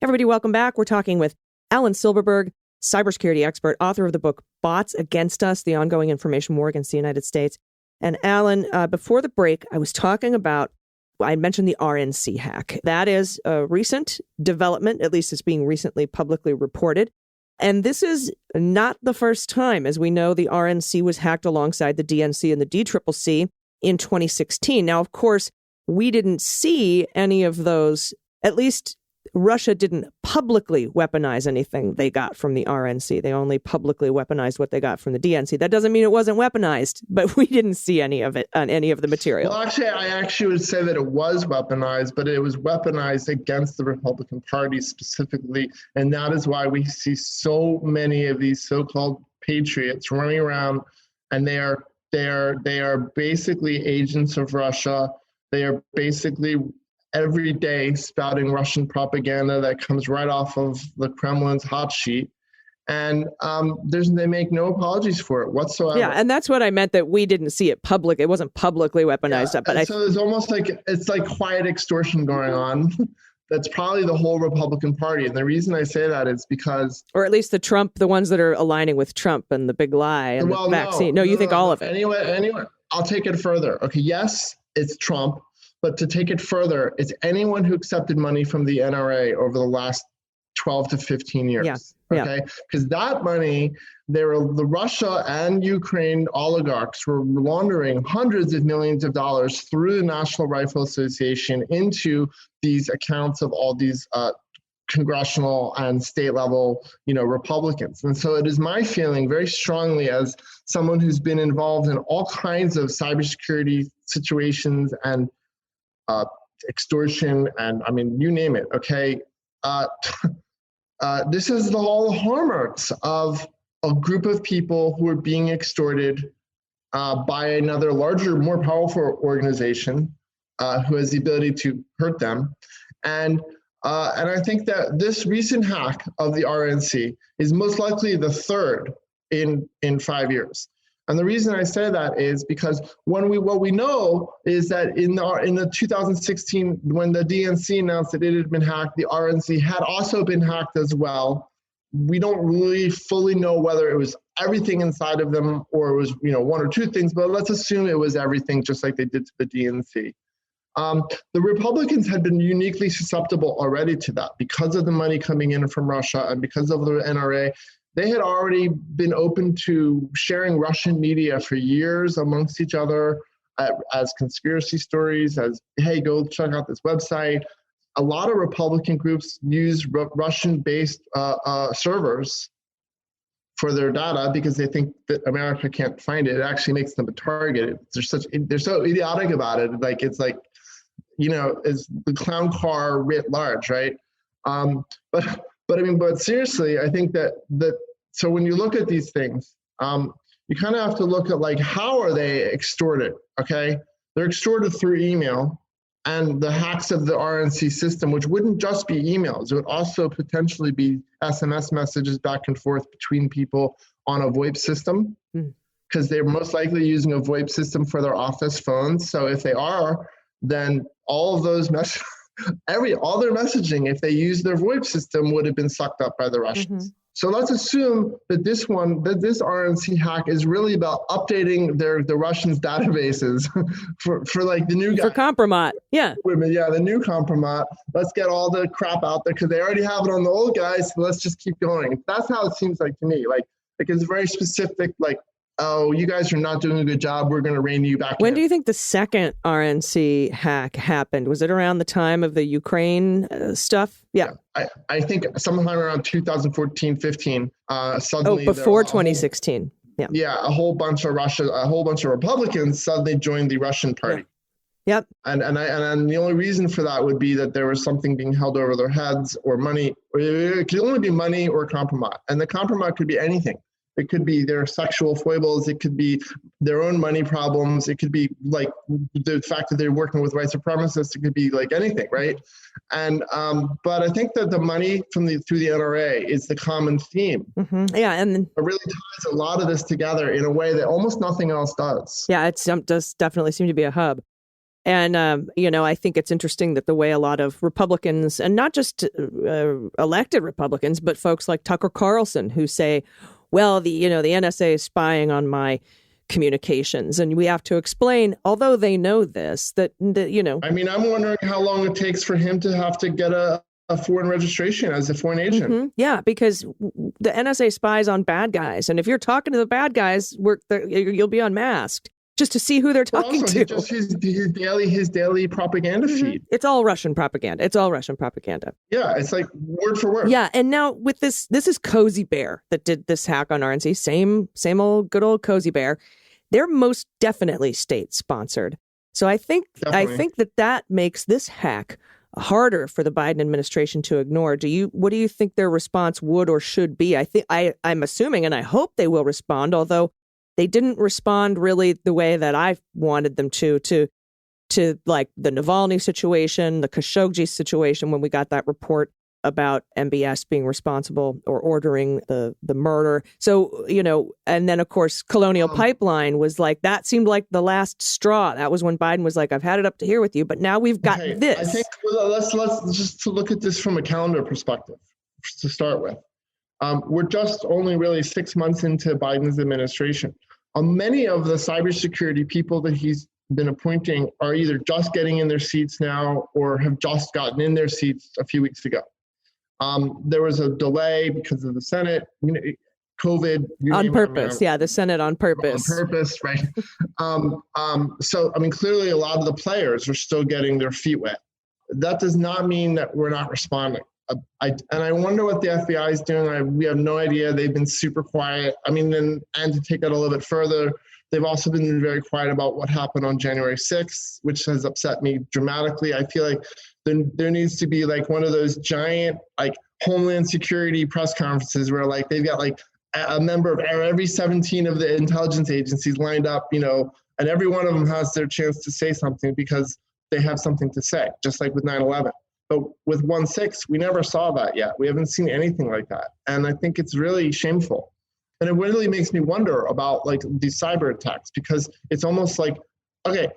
Speaker 2: Everybody, welcome back. We're talking with Alan Silberberg, cybersecurity expert, author of the book Bots Against Us, the Ongoing Information War Against the United States. And Alan, before the break, I was talking about, I mentioned the RNC hack. That is a recent development, at least it's being recently publicly reported. And this is not the first time. As we know, the RNC was hacked alongside the DNC and the DCCC in 2016. Now, of course, we didn't see any of those, at least Russia didn't publicly weaponize anything they got from the RNC. They only publicly weaponized what they got from the DNC. That doesn't mean it wasn't weaponized, but we didn't see any of it on any of the material.
Speaker 4: Well, actually, I would say that it was weaponized, but it was weaponized against the Republican Party specifically. And that is why we see so many of these so-called patriots running around, and they are basically agents of Russia. They are basically every day spouting Russian propaganda that comes right off of the Kremlin's hot sheet. And they make no apologies for it whatsoever.
Speaker 2: Yeah, and that's what I meant, that we didn't see it public. It wasn't publicly weaponized.
Speaker 4: Yeah,
Speaker 2: but
Speaker 4: so it's almost like it's like quiet extortion going on. That's probably the whole Republican Party. And the reason I say that is because...
Speaker 2: Or at least the ones that are aligning with Trump and the big lie and the vaccine. No, you think all of it.
Speaker 4: Anyway, I'll take it further. Okay, yes, it's Trump, but to take it further, it's anyone who accepted money from the NRA over the last 12 to 15 years.
Speaker 2: Yeah.
Speaker 4: Okay, because that money, the Russia and Ukraine oligarchs were laundering hundreds of millions of dollars through the National Rifle Association into these accounts of all these congressional and state level, Republicans. And so it is my feeling very strongly, as someone who's been involved in all kinds of cybersecurity situations and extortion, and I mean, you name it. Okay. This is all the hallmarks of a group of people who are being extorted by another larger, more powerful organization who has the ability to hurt them. And I think that this recent hack of the RNC is most likely the third in 5 years. And the reason I say that is because what we know is that in the 2016, when the DNC announced that it had been hacked, the RNC had also been hacked as well. We don't really fully know whether it was everything inside of them or it was one or two things, but let's assume it was everything, just like they did to the DNC. The Republicans had been uniquely susceptible already to that because of the money coming in from Russia and because of the NRA. They had already been open to sharing Russian media for years amongst each other as conspiracy stories, as, hey, go check out this website. A lot of Republican groups use Russian-based servers for their data because they think that America can't find it. It actually makes them a target. They're so idiotic about it. It's the clown car writ large, right? But seriously, I think that so when you look at these things, you kind of have to look at how are they extorted, okay? They're extorted through email and the hacks of the RNC system, which wouldn't just be emails. It would also potentially be SMS messages back and forth between people on a VoIP system because they're most likely using a VoIP system for their office phones. So if they are, then all of those all their messaging, if they use their VoIP system, would have been sucked up by the Russians. So let's assume that this RNC hack is really about updating the Russians' databases for like the new guy.
Speaker 2: For compromat, yeah.
Speaker 4: Yeah, the new compromat. Let's get all the crap out there because they already have it on the old guys. So let's just keep going. That's how it seems like to me. Like it's very specific. Like, oh, you guys are not doing a good job. We're going to rein you back in.
Speaker 2: When do you think the second RNC hack happened? Was it around the time of the Ukraine stuff? Yeah.
Speaker 4: I think sometime around 2014, 15. Suddenly,
Speaker 2: before 2016.
Speaker 4: Yeah, a whole bunch of Republicans suddenly joined the Russian party.
Speaker 2: Yeah. Yep.
Speaker 4: And the only reason for that would be that there was something being held over their heads or money. Or it could only be money or compromise. And the compromise could be anything. It could be their sexual foibles. It could be their own money problems. It could be like the fact that they're working with white supremacists. It could be like anything, right? And but I think that the money through the NRA is the common theme.
Speaker 2: Mm-hmm. Yeah, and
Speaker 4: it really ties a lot of this together in a way that almost nothing else does.
Speaker 2: Yeah, it does definitely seem to be a hub. And, I think it's interesting that the way a lot of Republicans, and not just elected Republicans, but folks like Tucker Carlson, who say, well, the NSA is spying on my communications, and we have to explain, although they know this, that. I
Speaker 4: mean, I'm wondering how long it takes for him to have to get a foreign registration as a foreign agent.
Speaker 2: Mm-hmm. Yeah, because the NSA spies on bad guys, and if you're talking to the bad guys, you'll be unmasked just to see who they're talking to.
Speaker 4: Just his daily propaganda feed.
Speaker 2: It's all Russian propaganda.
Speaker 4: Yeah, it's like word for word.
Speaker 2: Yeah, and now with this is Cozy Bear that did this hack on RNC. Same old good old Cozy Bear. They're most definitely state sponsored. So I think that makes this hack harder for the Biden administration to ignore. What do you think their response would or should be? I'm assuming, and I hope they will respond, although they didn't respond really the way that I wanted them to like the Navalny situation, the Khashoggi situation, when we got that report about MBS being responsible or ordering the murder. So, and then, of course, Colonial Pipeline was like, that seemed like the last straw. That was when Biden was like, I've had it up to here with you, but now we've got this.
Speaker 4: I think let's just to look at this from a calendar perspective to start with. We're just only really 6 months into Biden's administration. Many of the cybersecurity people that he's been appointing are either just getting in their seats now or have just gotten in their seats a few weeks ago. There was a delay because of the Senate, COVID.
Speaker 2: On purpose, the Senate on purpose.
Speaker 4: On purpose, right? So, I mean, clearly a lot of the players are still getting their feet wet. That does not mean that we're not responding. I wonder what the FBI is doing. We have no idea. They've been super quiet. I mean, and to take that a little bit further, they've also been very quiet about what happened on January 6th, which has upset me dramatically. I feel like there needs to be like one of those giant like Homeland Security press conferences where like they've got like a member of every 17 of the intelligence agencies lined up, and every one of them has their chance to say something because they have something to say, just like with 9/11. But with 1/6, we never saw that yet. We haven't seen anything like that. And I think it's really shameful. And it really makes me wonder about like these cyber attacks, because it's almost like, okay,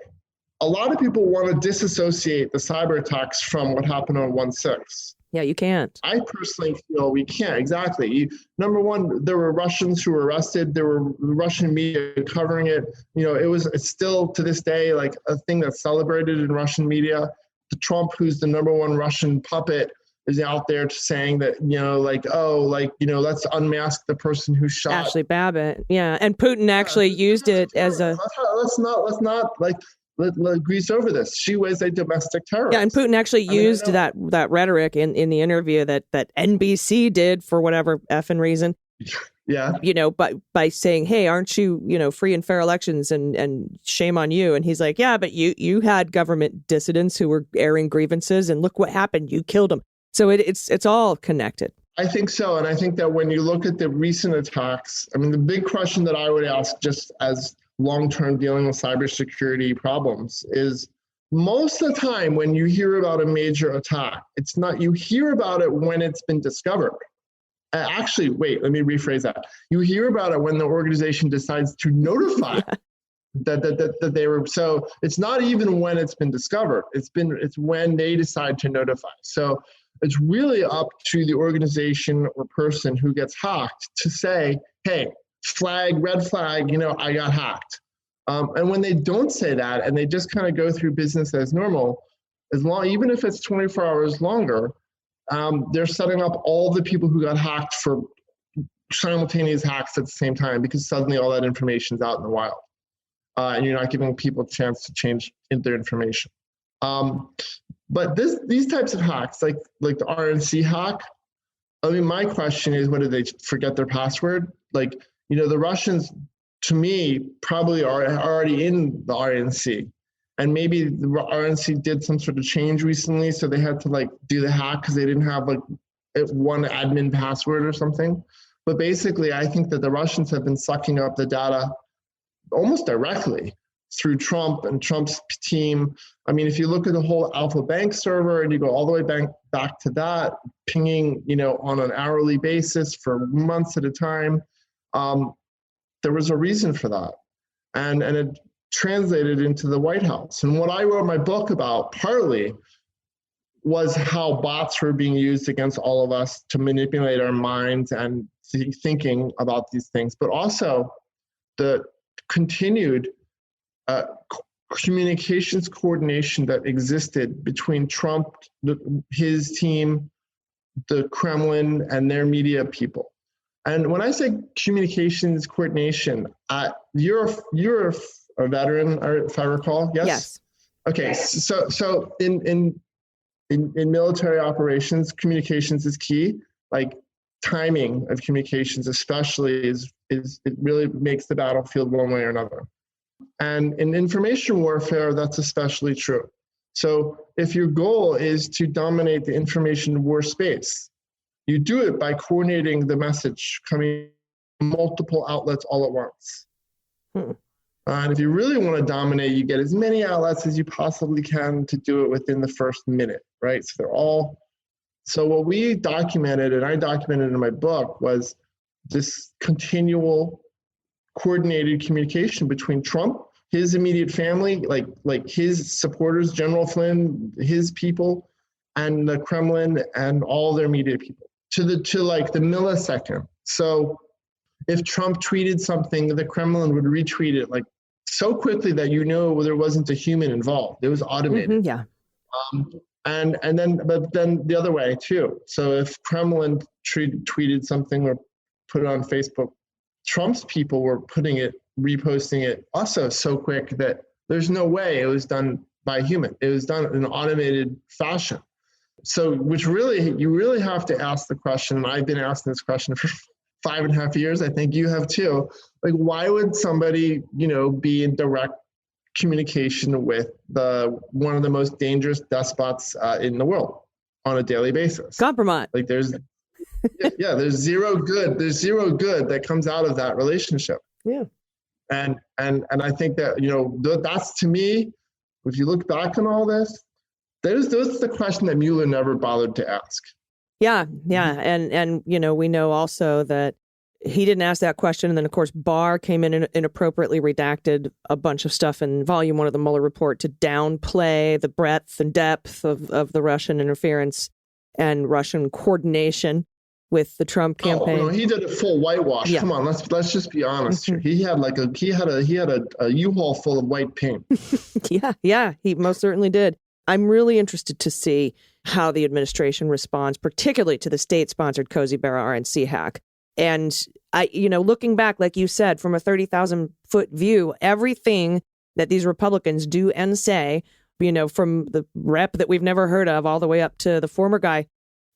Speaker 4: a lot of people want to disassociate the cyber attacks from what happened on 1/6.
Speaker 2: Yeah, you can't.
Speaker 4: I personally feel we can't. Exactly. Number one, there were Russians who were arrested. There were Russian media covering it. It's still to this day like a thing that's celebrated in Russian media. The Trump, who's the number one Russian puppet, is out there saying that, let's unmask the person who shot
Speaker 2: Ashley Babbitt. Yeah. And Putin actually used it as a.
Speaker 4: Let's not let grease over this. She was a domestic terrorist.
Speaker 2: Yeah. And Putin actually used that rhetoric in the interview that NBC did for whatever effing reason.
Speaker 4: Yeah.
Speaker 2: By saying, hey, aren't you, free and fair elections and shame on you. And he's like, yeah, but you had government dissidents who were airing grievances and look what happened. You killed them. So it's all connected.
Speaker 4: I think so. And I think that when you look at the recent attacks, I mean, the big question that I would ask just as long-term dealing with cybersecurity problems is most of the time when you hear about a major attack, it's not, you hear about it when it's been discovered. Actually, wait, let me rephrase that. You hear about it when the organization decides to notify that they were, so it's not even when it's been discovered. It's when they decide to notify. So It's really up to the organization or person who gets hacked to say, hey, red flag, I got hacked. And when they don't say that and they just kind of go through business as normal, even if it's 24 hours longer, they're setting up all the people who got hacked for simultaneous hacks at the same time, because suddenly all that information is out in the wild. And you're not giving people a chance to change their information. But these types of hacks, like the RNC hack, I mean, my question is, what, did they forget their password? Like, the Russians, to me, probably are already in the RNC. And maybe the RNC did some sort of change recently, so they had to do the hack because they didn't have one admin password or something. But basically, I think that the Russians have been sucking up the data almost directly through Trump and Trump's team. I mean, if you look at the whole Alpha Bank server and you go all the way back to that, pinging, on an hourly basis for months at a time, there was a reason for that. And it translated into the White House. And what I wrote my book about partly was how bots were being used against all of us to manipulate our minds and thinking about these things, but also the continued communications coordination that existed between Trump, his team, the Kremlin, and their media people. And when I say communications coordination, you're a veteran, if I recall. Yes. Yes. Okay. So in military operations, communications is key. Like timing of communications, especially, is it really makes the battlefield one way or another. And in information warfare, that's especially true. So if your goal is to dominate the information war space, you do it by coordinating the message coming from multiple outlets all at once. And if you really want to dominate, you get as many outlets as you possibly can to do it within the first minute, right? So what we documented, and I documented in my book, was this continual coordinated communication between Trump, his immediate family, like his supporters, General Flynn, his people, and the Kremlin and all their media people to the millisecond. So if Trump tweeted something, the Kremlin would retweet it so quickly that there wasn't a human involved. It was automated.
Speaker 2: Yeah.
Speaker 4: But then the other way too. So if Kremlin tweeted something or put it on Facebook, Trump's people were reposting it also so quick that there's no way it was done by a human. It was done in an automated fashion. So you really have to ask the question, and I've been asking this question for 5.5 years. I think you have too. Why would somebody, be in direct communication with one of the most dangerous despots in the world on a daily basis?
Speaker 2: Compromise.
Speaker 4: There's zero good. There's zero good that comes out of that relationship.
Speaker 2: Yeah.
Speaker 4: And I think that, that's, to me, if you look back on all this, that's the question that Mueller never bothered to ask.
Speaker 2: Yeah. And we know also that he didn't ask that question. And then, of course, Barr came in and inappropriately redacted a bunch of stuff in Volume 1 of the Mueller report to downplay the breadth and depth of the Russian interference and Russian coordination with the Trump campaign.
Speaker 4: No, he did a full whitewash. Yeah. Come on, let's just be honest here. He had a U-Haul full of white paint.
Speaker 2: Yeah, he most certainly did. I'm really interested to see how the administration responds, particularly to the state-sponsored Cozy Barra RNC hack. And looking back, like you said, from a 30,000-foot view, everything that these Republicans do and say, from the rep that we've never heard of all the way up to the former guy,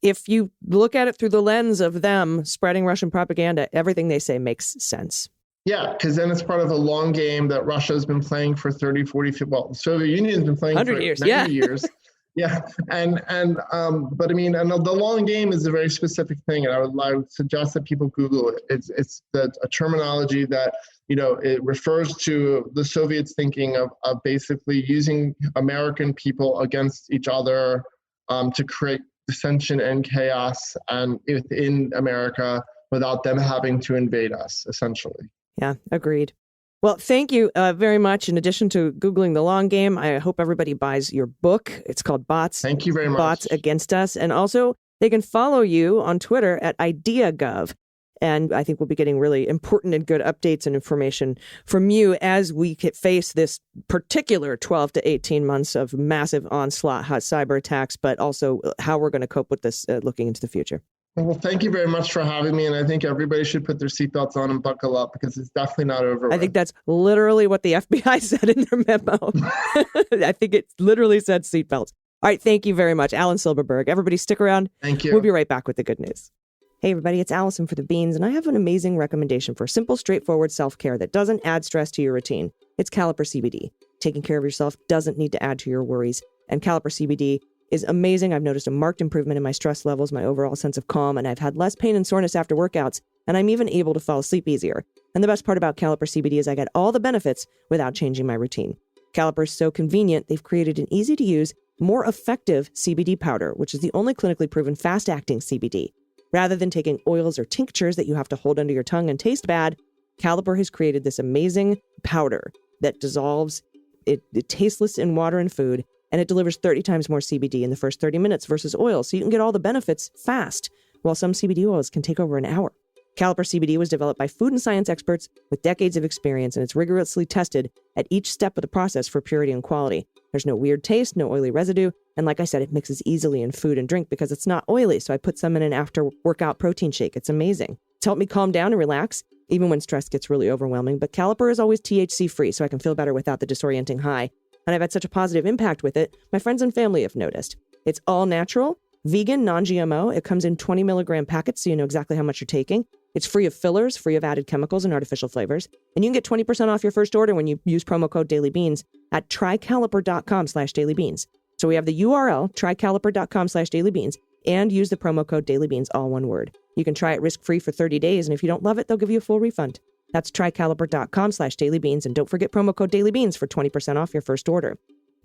Speaker 2: if you look at it through the lens of them spreading Russian propaganda, everything they say makes sense.
Speaker 4: Yeah, because then it's part of a long game that Russia's been playing for 30, 40, 50, the Soviet Union's been playing for 90 years. Yeah, but I mean, and the long game is a very specific thing, and I would suggest that people Google it. It's a terminology that it refers to the Soviets thinking of basically using American people against each other to create dissension and chaos and within America without them having to invade us, essentially.
Speaker 2: Yeah, agreed. Well, thank you very much. In addition to Googling the long game, I hope everybody buys your book. It's called
Speaker 4: Thank you very much.
Speaker 2: Bots Against Us. And also, they can follow you on Twitter at IdeaGov. And I think we'll be getting really important and good updates and information from you as we face this particular 12 to 18 months of massive onslaught, cyber attacks, but also how we're going to cope with this looking into the future.
Speaker 4: Well, thank you very much for having me. And I think everybody should put their seatbelts on and buckle up because it's definitely not over.
Speaker 2: I think that's literally what the FBI said in their memo. I think it literally said seatbelts. All right. Thank you very much, Alan Silberberg. Everybody stick around.
Speaker 4: Thank you.
Speaker 2: We'll be right back with the good news. Hey, everybody, it's Allison for the Beans, and I have an amazing recommendation for simple, straightforward self-care that doesn't add stress to your routine. It's Caliper CBD. Taking care of yourself doesn't need to add to your worries, and Caliper CBD is amazing. I've noticed a marked improvement in my stress levels, my overall sense of calm, and I've had less pain and soreness after workouts, and I'm even able to fall asleep easier. And the best part about Caliper CBD is I get all the benefits without changing my routine. Caliper is so convenient, they've created an easy-to-use, more effective CBD powder, which is the only clinically proven fast-acting CBD. Rather than taking oils or tinctures that you have to hold under your tongue and taste bad, Caliper has created this amazing powder that dissolves it tasteless in water and food, and it delivers 30 times more CBD in the first 30 minutes versus oil, so you can get all the benefits fast, while some CBD oils can take over an hour. Caliper CBD was developed by food and science experts with decades of experience, and it's rigorously tested at each step of the process for purity and quality. There's no weird taste, no oily residue, and like I said, it mixes easily in food and drink because it's not oily, so I put some in an after-workout protein shake. It's amazing. It's helped me calm down and relax, even when stress gets really overwhelming, but Caliper is always THC-free, so I can feel better without the disorienting high, and I've had such a positive impact with it, my friends and family have noticed. It's all natural, vegan, non-GMO. It comes in 20 milligram packets, so you know exactly how much you're taking. It's free of fillers, free of added chemicals and artificial flavors. And you can get 20% off your first order when you use promo code DailyBeans at trycaliper.com/dailybeans. So we have the URL, trycaliper.com/dailybeans, and use the promo code DailyBeans, all one word. You can try it risk-free for 30 days, and if you don't love it, they'll give you a full refund. That's trycaliper.com/dailybeans, and don't forget promo code DailyBeans for 20% off your first order.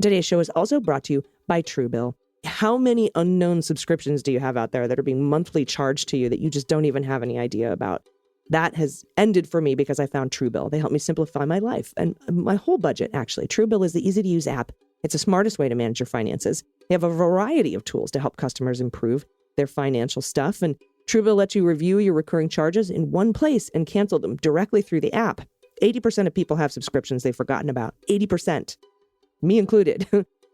Speaker 2: Today's show is also brought to you by Truebill. How many unknown subscriptions do you have out there that are being monthly charged to you that you just don't even have any idea about? That has ended for me because I found Truebill. They help me simplify my life and my whole budget, actually. Truebill is the easy-to-use app. It's the smartest way to manage your finances. They have a variety of tools to help customers improve their financial stuff, and Truebill lets you review your recurring charges in one place and cancel them directly through the app. 80% of people have subscriptions they've forgotten about. 80%. Me included.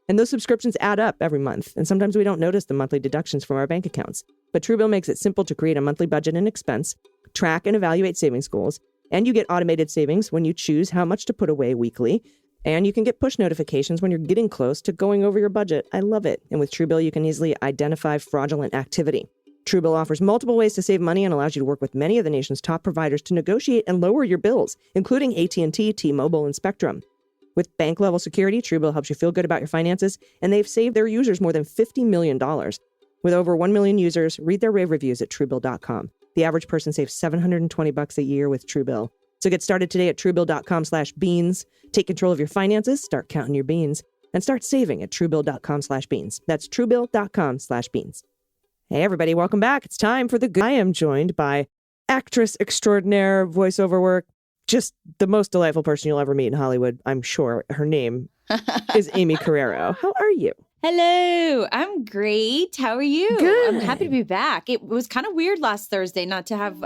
Speaker 2: And those subscriptions add up every month, and sometimes we don't notice the monthly deductions from our bank accounts. But Truebill makes it simple to create a monthly budget and expense, track and evaluate savings goals, and you get automated savings when you choose how much to put away weekly, and you can get push notifications when you're getting close to going over your budget. I love it. And with Truebill, you can easily identify fraudulent activity. Truebill offers multiple ways to save money and allows you to work with many of the nation's top providers to negotiate and lower your bills, including AT&T, T-Mobile, and Spectrum. With bank-level security, Truebill helps you feel good about your finances, and they've saved their users more than $50 million. With over 1 million users, read their rave reviews at Truebill.com. The average person saves $720 a year with Truebill. So get started today at Truebill.com/beans. Take control of your finances, start counting your beans, and start saving at Truebill.com/beans. That's Truebill.com/beans. Hey, everybody, welcome back. It's time for the good. I am joined by actress extraordinaire, voiceover work, just the most delightful person you'll ever meet in Hollywood, I'm sure. Her name is Aimee Carrero. How are you?
Speaker 5: Hello, I'm great. How are you?
Speaker 2: Good.
Speaker 5: I'm happy to be back. It was kind of weird last Thursday not to have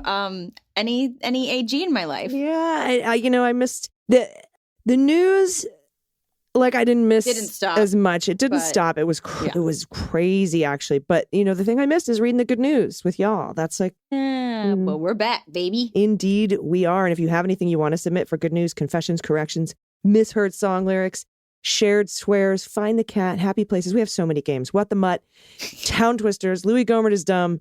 Speaker 5: any AG in my life.
Speaker 2: Yeah, I missed the news. Like I didn't
Speaker 5: stop
Speaker 2: as much. It didn't stop. It was it was crazy actually. But the thing I missed is reading the good news with y'all. That's like
Speaker 5: well, we're back, baby.
Speaker 2: Indeed, we are. And if you have anything you want to submit for good news, confessions, corrections, misheard song lyrics, shared swears, find the cat, happy places. We have so many games. What the Mutt, Town Twisters, Louis Gohmert is dumb,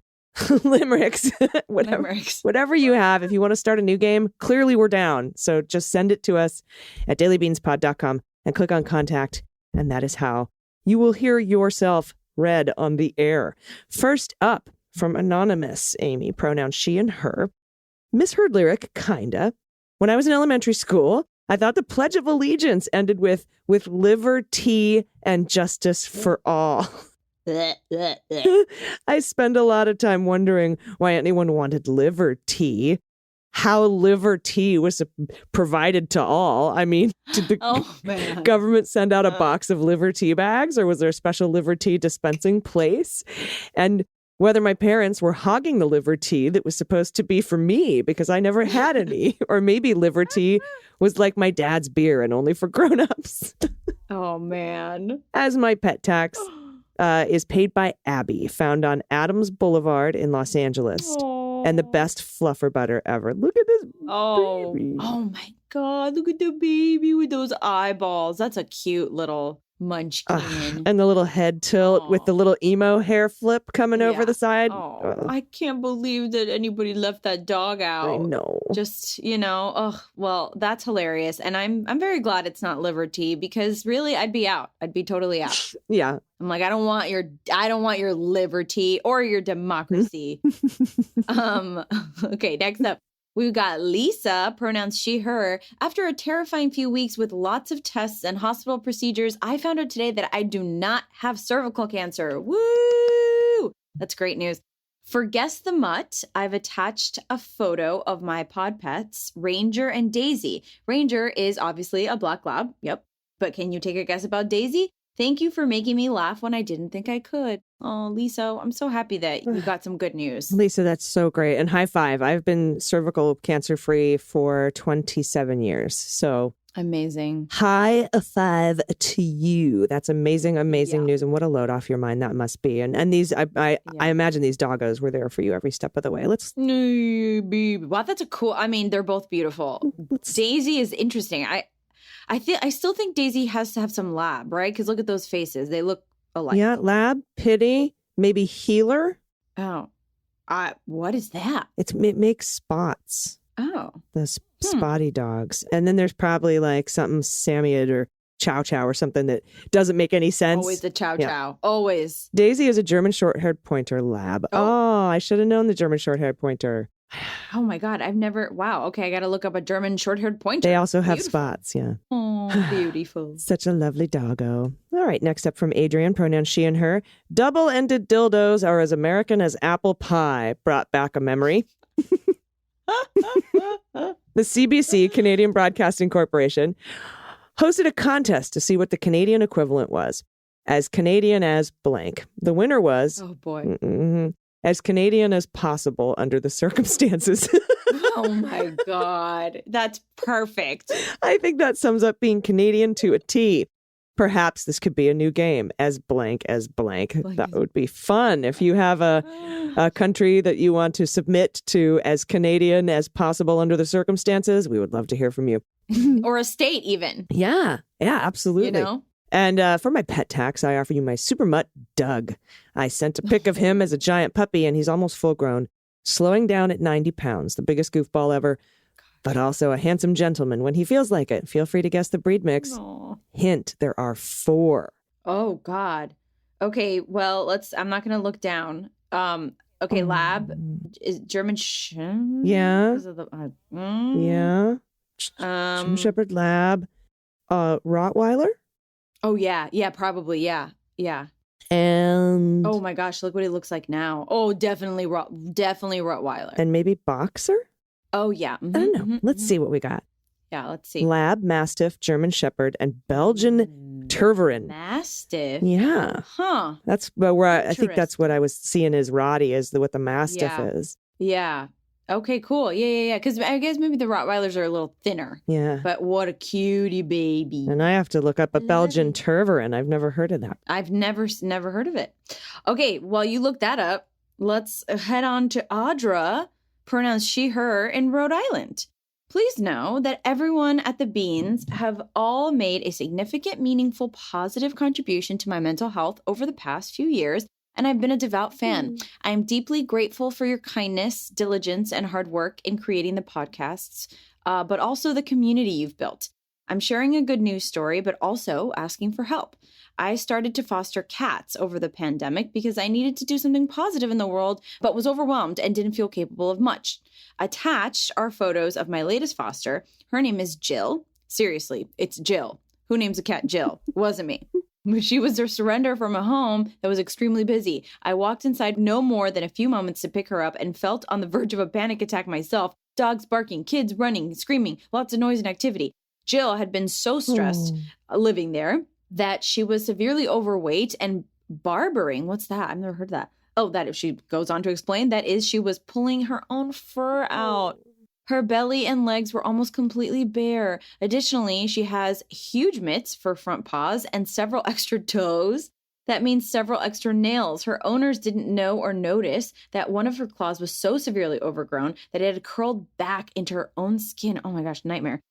Speaker 2: limericks, whatever you have. If you want to start a new game, clearly we're down. So just send it to us at dailybeanspod.com and click on contact. And that is how you will hear yourself read on the air. First up from Anonymous, Amy, pronouns she and her. Misheard lyric, kinda. When I was in elementary school, I thought the Pledge of Allegiance ended with liver, tea, and justice for all. I spend a lot of time wondering why anyone wanted liver tea. how liver tea was provided to all. I mean, did the government send out a box of liver tea bags, or was there a special liver tea dispensing place? And whether my parents were hogging the liver tea that was supposed to be for me because I never had any, or maybe liver tea was like my dad's beer and only for grown-ups.
Speaker 5: Oh, man.
Speaker 2: As my pet tax is paid by Abby, found on Adams Boulevard in Los Angeles. And the best fluffer butter ever. Look at this baby.
Speaker 5: Oh, my God. Look at the baby with those eyeballs. That's a cute little munchkin.
Speaker 2: And the little head tilt with the little emo hair flip coming over the side.
Speaker 5: I can't believe that anybody left that dog out.
Speaker 2: I know.
Speaker 5: Just, well, that's hilarious. And I'm very glad it's not liver tea, because really I'd be out. I'd be totally out.
Speaker 2: Yeah.
Speaker 5: I'm like, I don't want your liver tea or your democracy. Okay, next up. We've got Lisa, pronouns she, her. After a terrifying few weeks with lots of tests and hospital procedures, I found out today that I do not have cervical cancer. Woo! That's great news. For Guess the Mutt, I've attached a photo of my pod pets, Ranger and Daisy. Ranger is obviously a black lab. Yep. But can you take a guess about Daisy? Thank you for making me laugh when I didn't think I could. Oh, Lisa, I'm so happy that you got some good news.
Speaker 2: Lisa, that's so great. And high five. I've been cervical cancer free for 27 years. So
Speaker 5: amazing.
Speaker 2: High five to you. That's amazing, amazing news. And what a load off your mind that must be. And these, I imagine these doggos were there for you every step of the way.
Speaker 5: Wow, that's a cool, they're both beautiful. Daisy is interesting. I still think Daisy has to have some lab, right? Because look at those faces. They look alike.
Speaker 2: Yeah, lab, pity, maybe healer.
Speaker 5: Oh, what is that?
Speaker 2: It makes spots.
Speaker 5: Oh.
Speaker 2: The spotty dogs. And then there's probably like something Samoyed or Chow Chow or something that doesn't make any sense.
Speaker 5: Always the Chow Chow. Always.
Speaker 2: Daisy is a German short-haired pointer lab. Oh, I should have known the German short-haired pointer.
Speaker 5: Oh my God, wow. Okay, I got to look up a German short-haired pointer.
Speaker 2: They also have spots, yeah.
Speaker 5: Oh, beautiful.
Speaker 2: Such a lovely doggo. All right, next up from Adrian, pronouns she and her. Double-ended dildos are as American as apple pie. Brought back a memory. The CBC, Canadian Broadcasting Corporation, hosted a contest to see what the Canadian equivalent was. As Canadian as blank. The winner was...
Speaker 5: Oh, boy.
Speaker 2: As Canadian as possible under the circumstances.
Speaker 5: Oh, my God. That's perfect.
Speaker 2: I think that sums up being Canadian to a T. Perhaps this could be a new game, as blank as blank. That would be fun. If you have a country that you want to submit to as Canadian as possible under the circumstances, we would love to hear from you.
Speaker 5: Or a state, even.
Speaker 2: Yeah, absolutely.
Speaker 5: You know?
Speaker 2: And for my pet tax, I offer you my super mutt, Doug. I sent a pic of him as a giant puppy, and he's almost full grown, slowing down at 90 pounds, the biggest goofball ever, but also a handsome gentleman when he feels like it. Feel free to guess the breed mix.
Speaker 5: Aww.
Speaker 2: Hint, there are 4.
Speaker 5: Oh, God. Okay, well, I'm not going to look down. Okay, lab is German.
Speaker 2: Yeah.
Speaker 5: Yeah.
Speaker 2: German Shepherd Lab. Rottweiler?
Speaker 5: Oh, yeah, probably, yeah.
Speaker 2: And...
Speaker 5: Oh, my gosh, look what he looks like now. Oh, definitely Rottweiler.
Speaker 2: And maybe Boxer?
Speaker 5: Oh, yeah.
Speaker 2: I don't know. Let's see what we got.
Speaker 5: Yeah, let's see.
Speaker 2: Lab, Mastiff, German Shepherd, and Belgian Tervuren.
Speaker 5: Mastiff?
Speaker 2: Yeah.
Speaker 5: Huh.
Speaker 2: That's where I think that's what I was seeing as Roddy, is what the Mastiff is.
Speaker 5: Yeah. Okay, cool. Yeah. Because I guess maybe the Rottweilers are a little thinner.
Speaker 2: Yeah.
Speaker 5: But what a cutie baby.
Speaker 2: And I have to look up a Belgian Tervuren. I've never heard of that.
Speaker 5: I've never heard of it. Okay, while you look that up, let's head on to Audra, pronouns she, her, in Rhode Island. Please know that everyone at the Beans have all made a significant, meaningful, positive contribution to my mental health over the past few years, and I've been a devout fan. I am deeply grateful for your kindness, diligence, and hard work in creating the podcasts, but also the community you've built. I'm sharing a good news story, but also asking for help. I started to foster cats over the pandemic because I needed to do something positive in the world, but was overwhelmed and didn't feel capable of much. Attached are photos of my latest foster. Her name is Jill. Seriously, it's Jill. Who names a cat Jill? Wasn't me. She was her surrender from a home that was extremely busy. I walked inside no more than a few moments to pick her up and felt on the verge of a panic attack myself Dogs barking, kids running, screaming, lots of noise and activity. Jill had been so stressed living there that she was severely overweight and barbering. What's that? I've never heard that. Oh, that if she goes on to explain, that is she was pulling her own fur out. Her belly and legs were almost completely bare. Additionally, she has huge mitts for front paws and several extra toes. That means several extra nails. Her owners didn't know or notice that one of her claws was so severely overgrown that it had curled back into her own skin. Oh my gosh, nightmare.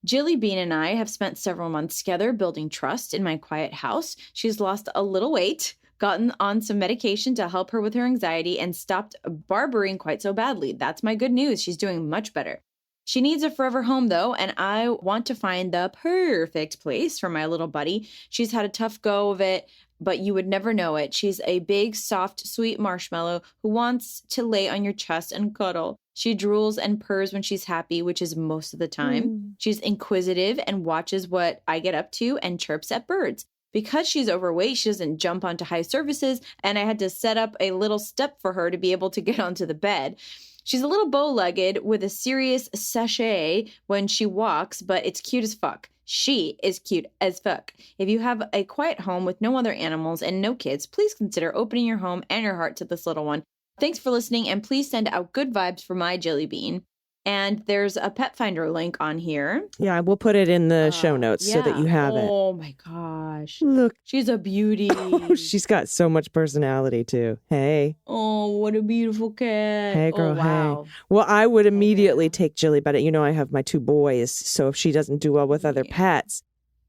Speaker 5: Jilly Bean and I have spent several months together building trust in my quiet house. She's lost a little weight, gotten on some medication to help her with her anxiety, and stopped barbering quite so badly. That's my good news. She's doing much better. She needs a forever home, though, and I want to find the perfect place for my little buddy. She's had a tough go of it, but you would never know it. She's a big, soft, sweet marshmallow who wants to lay on your chest and cuddle. She drools and purrs when she's happy, which is most of the time. She's inquisitive and watches what I get up to and chirps at birds. Because she's overweight, she doesn't jump onto high surfaces, and I had to set up a little step for her to be able to get onto the bed. She's a little bow-legged with a serious sachet when she walks, but it's cute as fuck. She is cute as fuck. If you have a quiet home with no other animals and no kids, please consider opening your home and your heart to this little one. Thanks for listening, and please send out good vibes for my Jelly Bean. And there's a pet finder link on here.
Speaker 2: Yeah, we'll put it in the show notes so that you have it.
Speaker 5: Oh my gosh.
Speaker 2: Look.
Speaker 5: She's a beauty.
Speaker 2: Oh, she's got so much personality too. Hey.
Speaker 5: Oh, what a beautiful cat.
Speaker 2: Hey, girl,
Speaker 5: oh, wow.
Speaker 2: hey. Well, I would immediately take Jilly, but you know I have my 2 boys, so if she doesn't do well with other pets,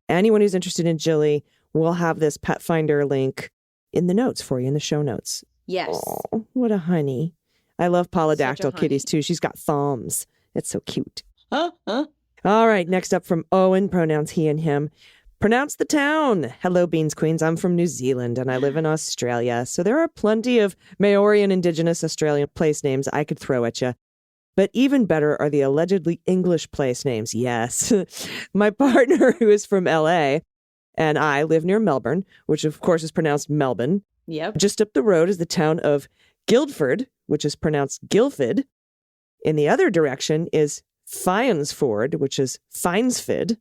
Speaker 2: anyone who's interested in Jilly, we'll have this pet finder link in the notes for you, in the show notes.
Speaker 5: Yes.
Speaker 2: Oh, what a honey. I love polydactyl
Speaker 5: Such a
Speaker 2: kitties too. She's got thumbs. It's so cute.
Speaker 5: Huh?
Speaker 2: All right, next up from Owen, pronouns he and him. Pronounce the town. Hello, Beans Queens. I'm from New Zealand and I live in Australia. So there are plenty of Maori and Indigenous Australian place names I could throw at you. But even better are the allegedly English place names. Yes. My partner, who is from LA, and I live near Melbourne, which of course is pronounced Melbourne.
Speaker 5: Yep.
Speaker 2: Just up the road is the town of Guildford, which is pronounced Guildford. In the other direction is Fynsford, which is Finesford.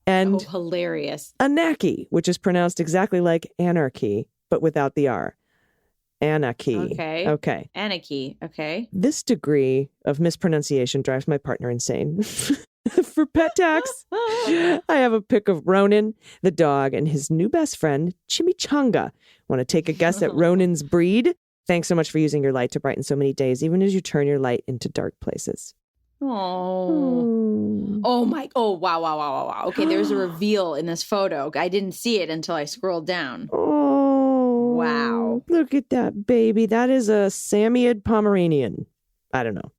Speaker 2: And
Speaker 5: hilarious.
Speaker 2: Anarchy, which is pronounced exactly like anarchy, but without the R. Anarchy. Okay.
Speaker 5: Anarchy. Okay.
Speaker 2: This degree of mispronunciation drives my partner insane. For pet tax, I have a pic of Ronan, the dog, and his new best friend, Chimichanga. Want to take a guess at Ronan's breed? Thanks so much for using your light to brighten so many days, even as you turn your light into dark places.
Speaker 5: Oh. Oh my. Oh, wow. Okay, there's a reveal in this photo. I didn't see it until I scrolled down.
Speaker 2: Oh.
Speaker 5: Wow.
Speaker 2: Look at that baby. That is a Samoyed Pomeranian. I don't know.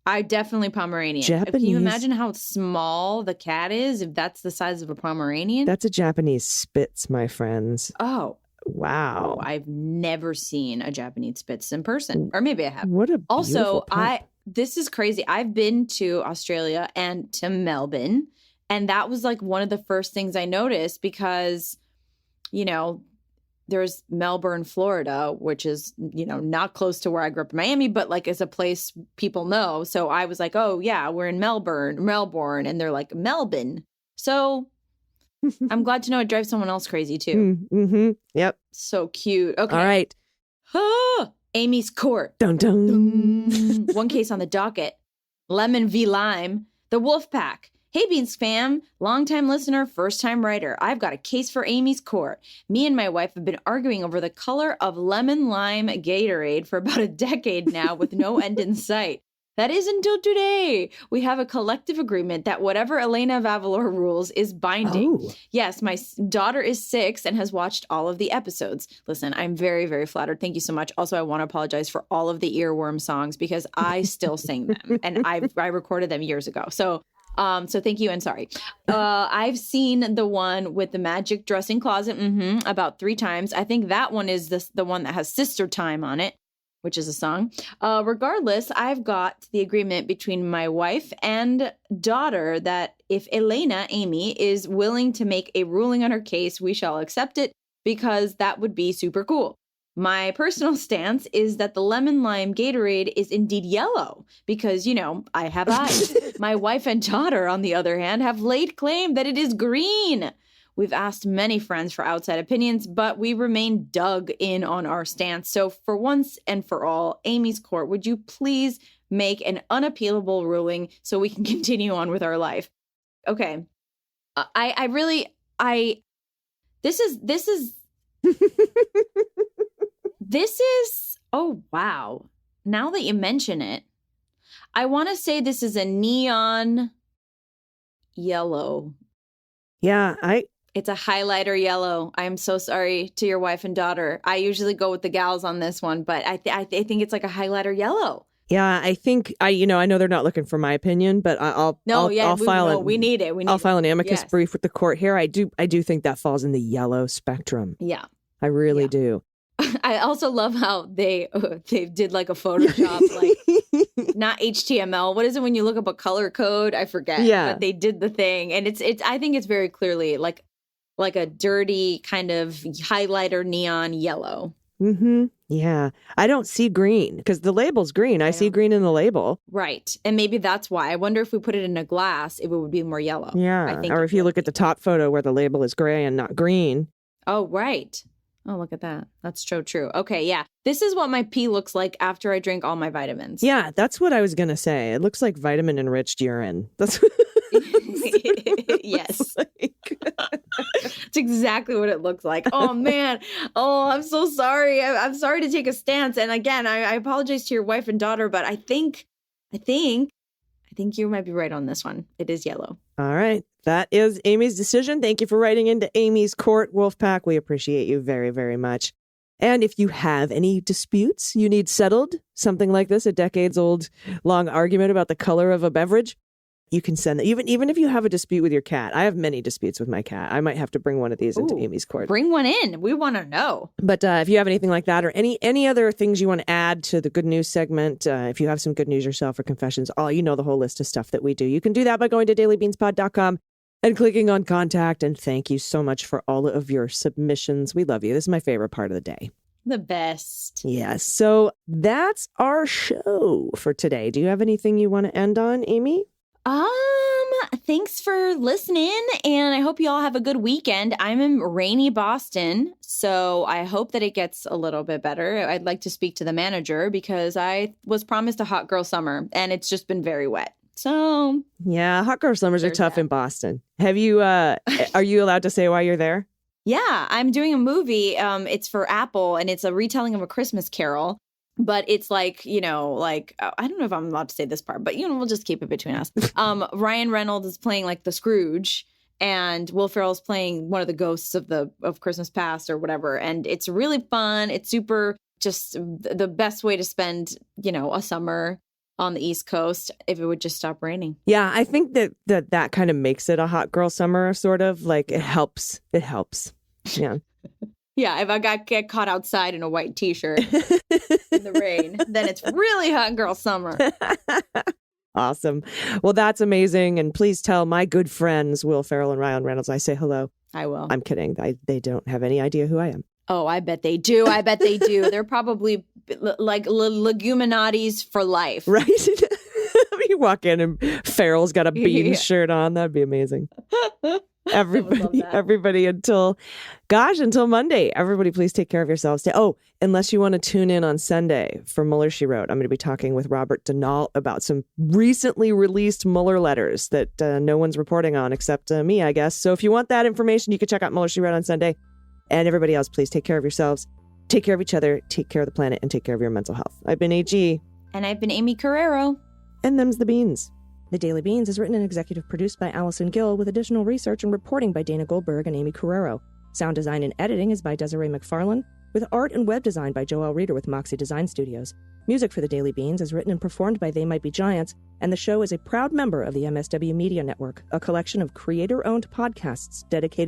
Speaker 5: I definitely Pomeranian.
Speaker 2: Japanese.
Speaker 5: Can you imagine how small the cat is if that's the size of a Pomeranian?
Speaker 2: That's a Japanese Spitz, my friends.
Speaker 5: Oh.
Speaker 2: Wow.
Speaker 5: Oh, I've never seen a Japanese Spitz in person. Or maybe I have.
Speaker 2: What a beautiful
Speaker 5: Also,
Speaker 2: pup.
Speaker 5: this is crazy. I've been to Australia and to Melbourne, and that was like one of the first things I noticed because, you know, there's Melbourne, Florida, which is, you know, not close to where I grew up in Miami, but like is a place people know. So I was like, oh yeah, we're in Melbourne, and they're like Melbourne. So I'm glad to know it drives someone else crazy too.
Speaker 2: Mm-hmm. Yep.
Speaker 5: So cute. Okay.
Speaker 2: All right.
Speaker 5: Ah, Amy's Court.
Speaker 2: Dun dun.
Speaker 5: One case on the docket. Lemon v. Lime. The Wolf Pack. Hey, Beans fam. Longtime listener, first-time writer. I've got a case for Amy's Court. Me and my wife have been arguing over the color of lemon lime Gatorade for about a decade now with no end in sight. That is until today. We have a collective agreement that whatever Elena Vavalor rules is binding.
Speaker 2: Oh.
Speaker 5: Yes, my daughter is 6 and has watched all of the episodes. Listen, I'm very, very flattered. Thank you so much. Also, I want to apologize for all of the earworm songs because I still sing them and I recorded them years ago. So thank you and sorry. I've seen the one with the magic dressing closet about 3 times. I think that one is the one that has Sister Time on it, which is a song. Regardless, I've got the agreement between my wife and daughter that if Elena, Amy, is willing to make a ruling on her case, we shall accept it because that would be super cool. My personal stance is that the lemon lime Gatorade is indeed yellow because, I have eyes. My wife and daughter, on the other hand, have laid claim that it is green. We've asked many friends for outside opinions, but we remain dug in on our stance. So for once and for all, Aimee's Court, would you please make an unappealable ruling so we can continue on with our life? Okay. This is, oh, wow. Now that you mention it, I want to say this is a neon yellow.
Speaker 2: Yeah,
Speaker 5: It's a highlighter yellow. I'm so sorry to your wife and daughter. I usually go with the gals on this one, but I think it's like a highlighter yellow.
Speaker 2: Yeah, I think I know they're not looking for my opinion, but I'll file
Speaker 5: we need it.
Speaker 2: I'll file an amicus brief with the court here. I do think that falls in the yellow spectrum.
Speaker 5: Yeah,
Speaker 2: I really do.
Speaker 5: I also love how they did like a Photoshop, like not HTML. What is it when you look up a color code? I forget.
Speaker 2: Yeah,
Speaker 5: but they did the thing, and it's. I think it's very clearly like a dirty kind of highlighter neon yellow.
Speaker 2: Mm-hmm. Yeah. I don't see green because the label's green. I see green in the label.
Speaker 5: Right. And maybe that's why. I wonder if we put it in a glass, it would be more yellow.
Speaker 2: Yeah. Or if you look at the top photo where the label is gray and not green.
Speaker 5: Oh, right. Oh, look at that. That's so true. Okay. Yeah. This is what my pee looks like after I drink all my vitamins.
Speaker 2: Yeah. That's what I was going to say. It looks like vitamin enriched urine. That's
Speaker 5: yes. It's exactly what it looks like. Oh, man. Oh, I'm so sorry. I'm sorry to take a stance. And again, I apologize to your wife and daughter, but I think you might be right on this one. It is yellow.
Speaker 2: All right. That is Aimee's decision. Thank you for writing into Aimee's Court, Wolfpack. We appreciate you very, very much. And if you have any disputes you need settled, something like this, a decades-old long argument about the color of a beverage, you can send that. Even if you have a dispute with your cat. I have many disputes with my cat. I might have to bring one of these into Aimee's Court.
Speaker 5: Bring one in. We want to know.
Speaker 2: But if you have anything like that or any other things you want to add to the good news segment, if you have some good news yourself or confessions, the whole list of stuff that we do. You can do that by going to dailybeanspod.com and clicking on contact. And thank you so much for all of your submissions. We love you. This is my favorite part of the day.
Speaker 5: The best.
Speaker 2: Yes. So that's our show for today. Do you have anything you want to end on, Aimee?
Speaker 5: Thanks for listening, and I hope you all have a good weekend. I'm in rainy Boston, so I hope that it gets a little bit better. I'd like to speak to the manager because I was promised a hot girl summer, and it's just been very wet. So
Speaker 2: yeah, hot girl summers are tough in Boston. Have you? Are you allowed to say why you're there?
Speaker 5: Yeah, I'm doing a movie. It's for Apple, and it's a retelling of A Christmas Carol. But it's like, I don't know if I'm allowed to say this part, but, we'll just keep it between us. Ryan Reynolds is playing like the Scrooge, and Will Ferrell's playing one of the ghosts of Christmas past or whatever. And it's really fun. It's super just the best way to spend, a summer on the East Coast if it would just stop raining.
Speaker 2: Yeah, I think that kind of makes it a hot girl summer, sort of like it helps. It helps. Yeah.
Speaker 5: Yeah, if I get caught outside in a white T-shirt in the rain, then it's really hot girl summer.
Speaker 2: Awesome. Well, that's amazing. And please tell my good friends, Will Ferrell and Ryan Reynolds, I say hello.
Speaker 5: I will.
Speaker 2: I'm kidding. They don't have any idea who I am.
Speaker 5: Oh, I bet they do. They're probably like leguminati's for life.
Speaker 2: Right? You walk in and Ferrell's got a bean shirt on. That'd be amazing. Everybody until Monday. Everybody, please take care of yourselves. Unless you want to tune in on Sunday for Mueller, She Wrote. I'm going to be talking with Robert Denault about some recently released Mueller letters that no one's reporting on except me, I guess. So if you want that information, you can check out Mueller, She Wrote on Sunday. And everybody else, please take care of yourselves, take care of each other, take care of the planet, and take care of your mental health. I've been AG.
Speaker 5: And I've been Aimee Carrero.
Speaker 2: And them's the beans. The Daily Beans is written and executive produced by Allison Gill with additional research and reporting by Dana Goldberg and Aimee Carrero. Sound design and editing is by Desiree McFarlane, with art and web design by Joelle Reeder with Moxie Design Studios. Music for The Daily Beans is written and performed by They Might Be Giants, and the show is a proud member of the MSW Media Network, a collection of creator-owned podcasts dedicated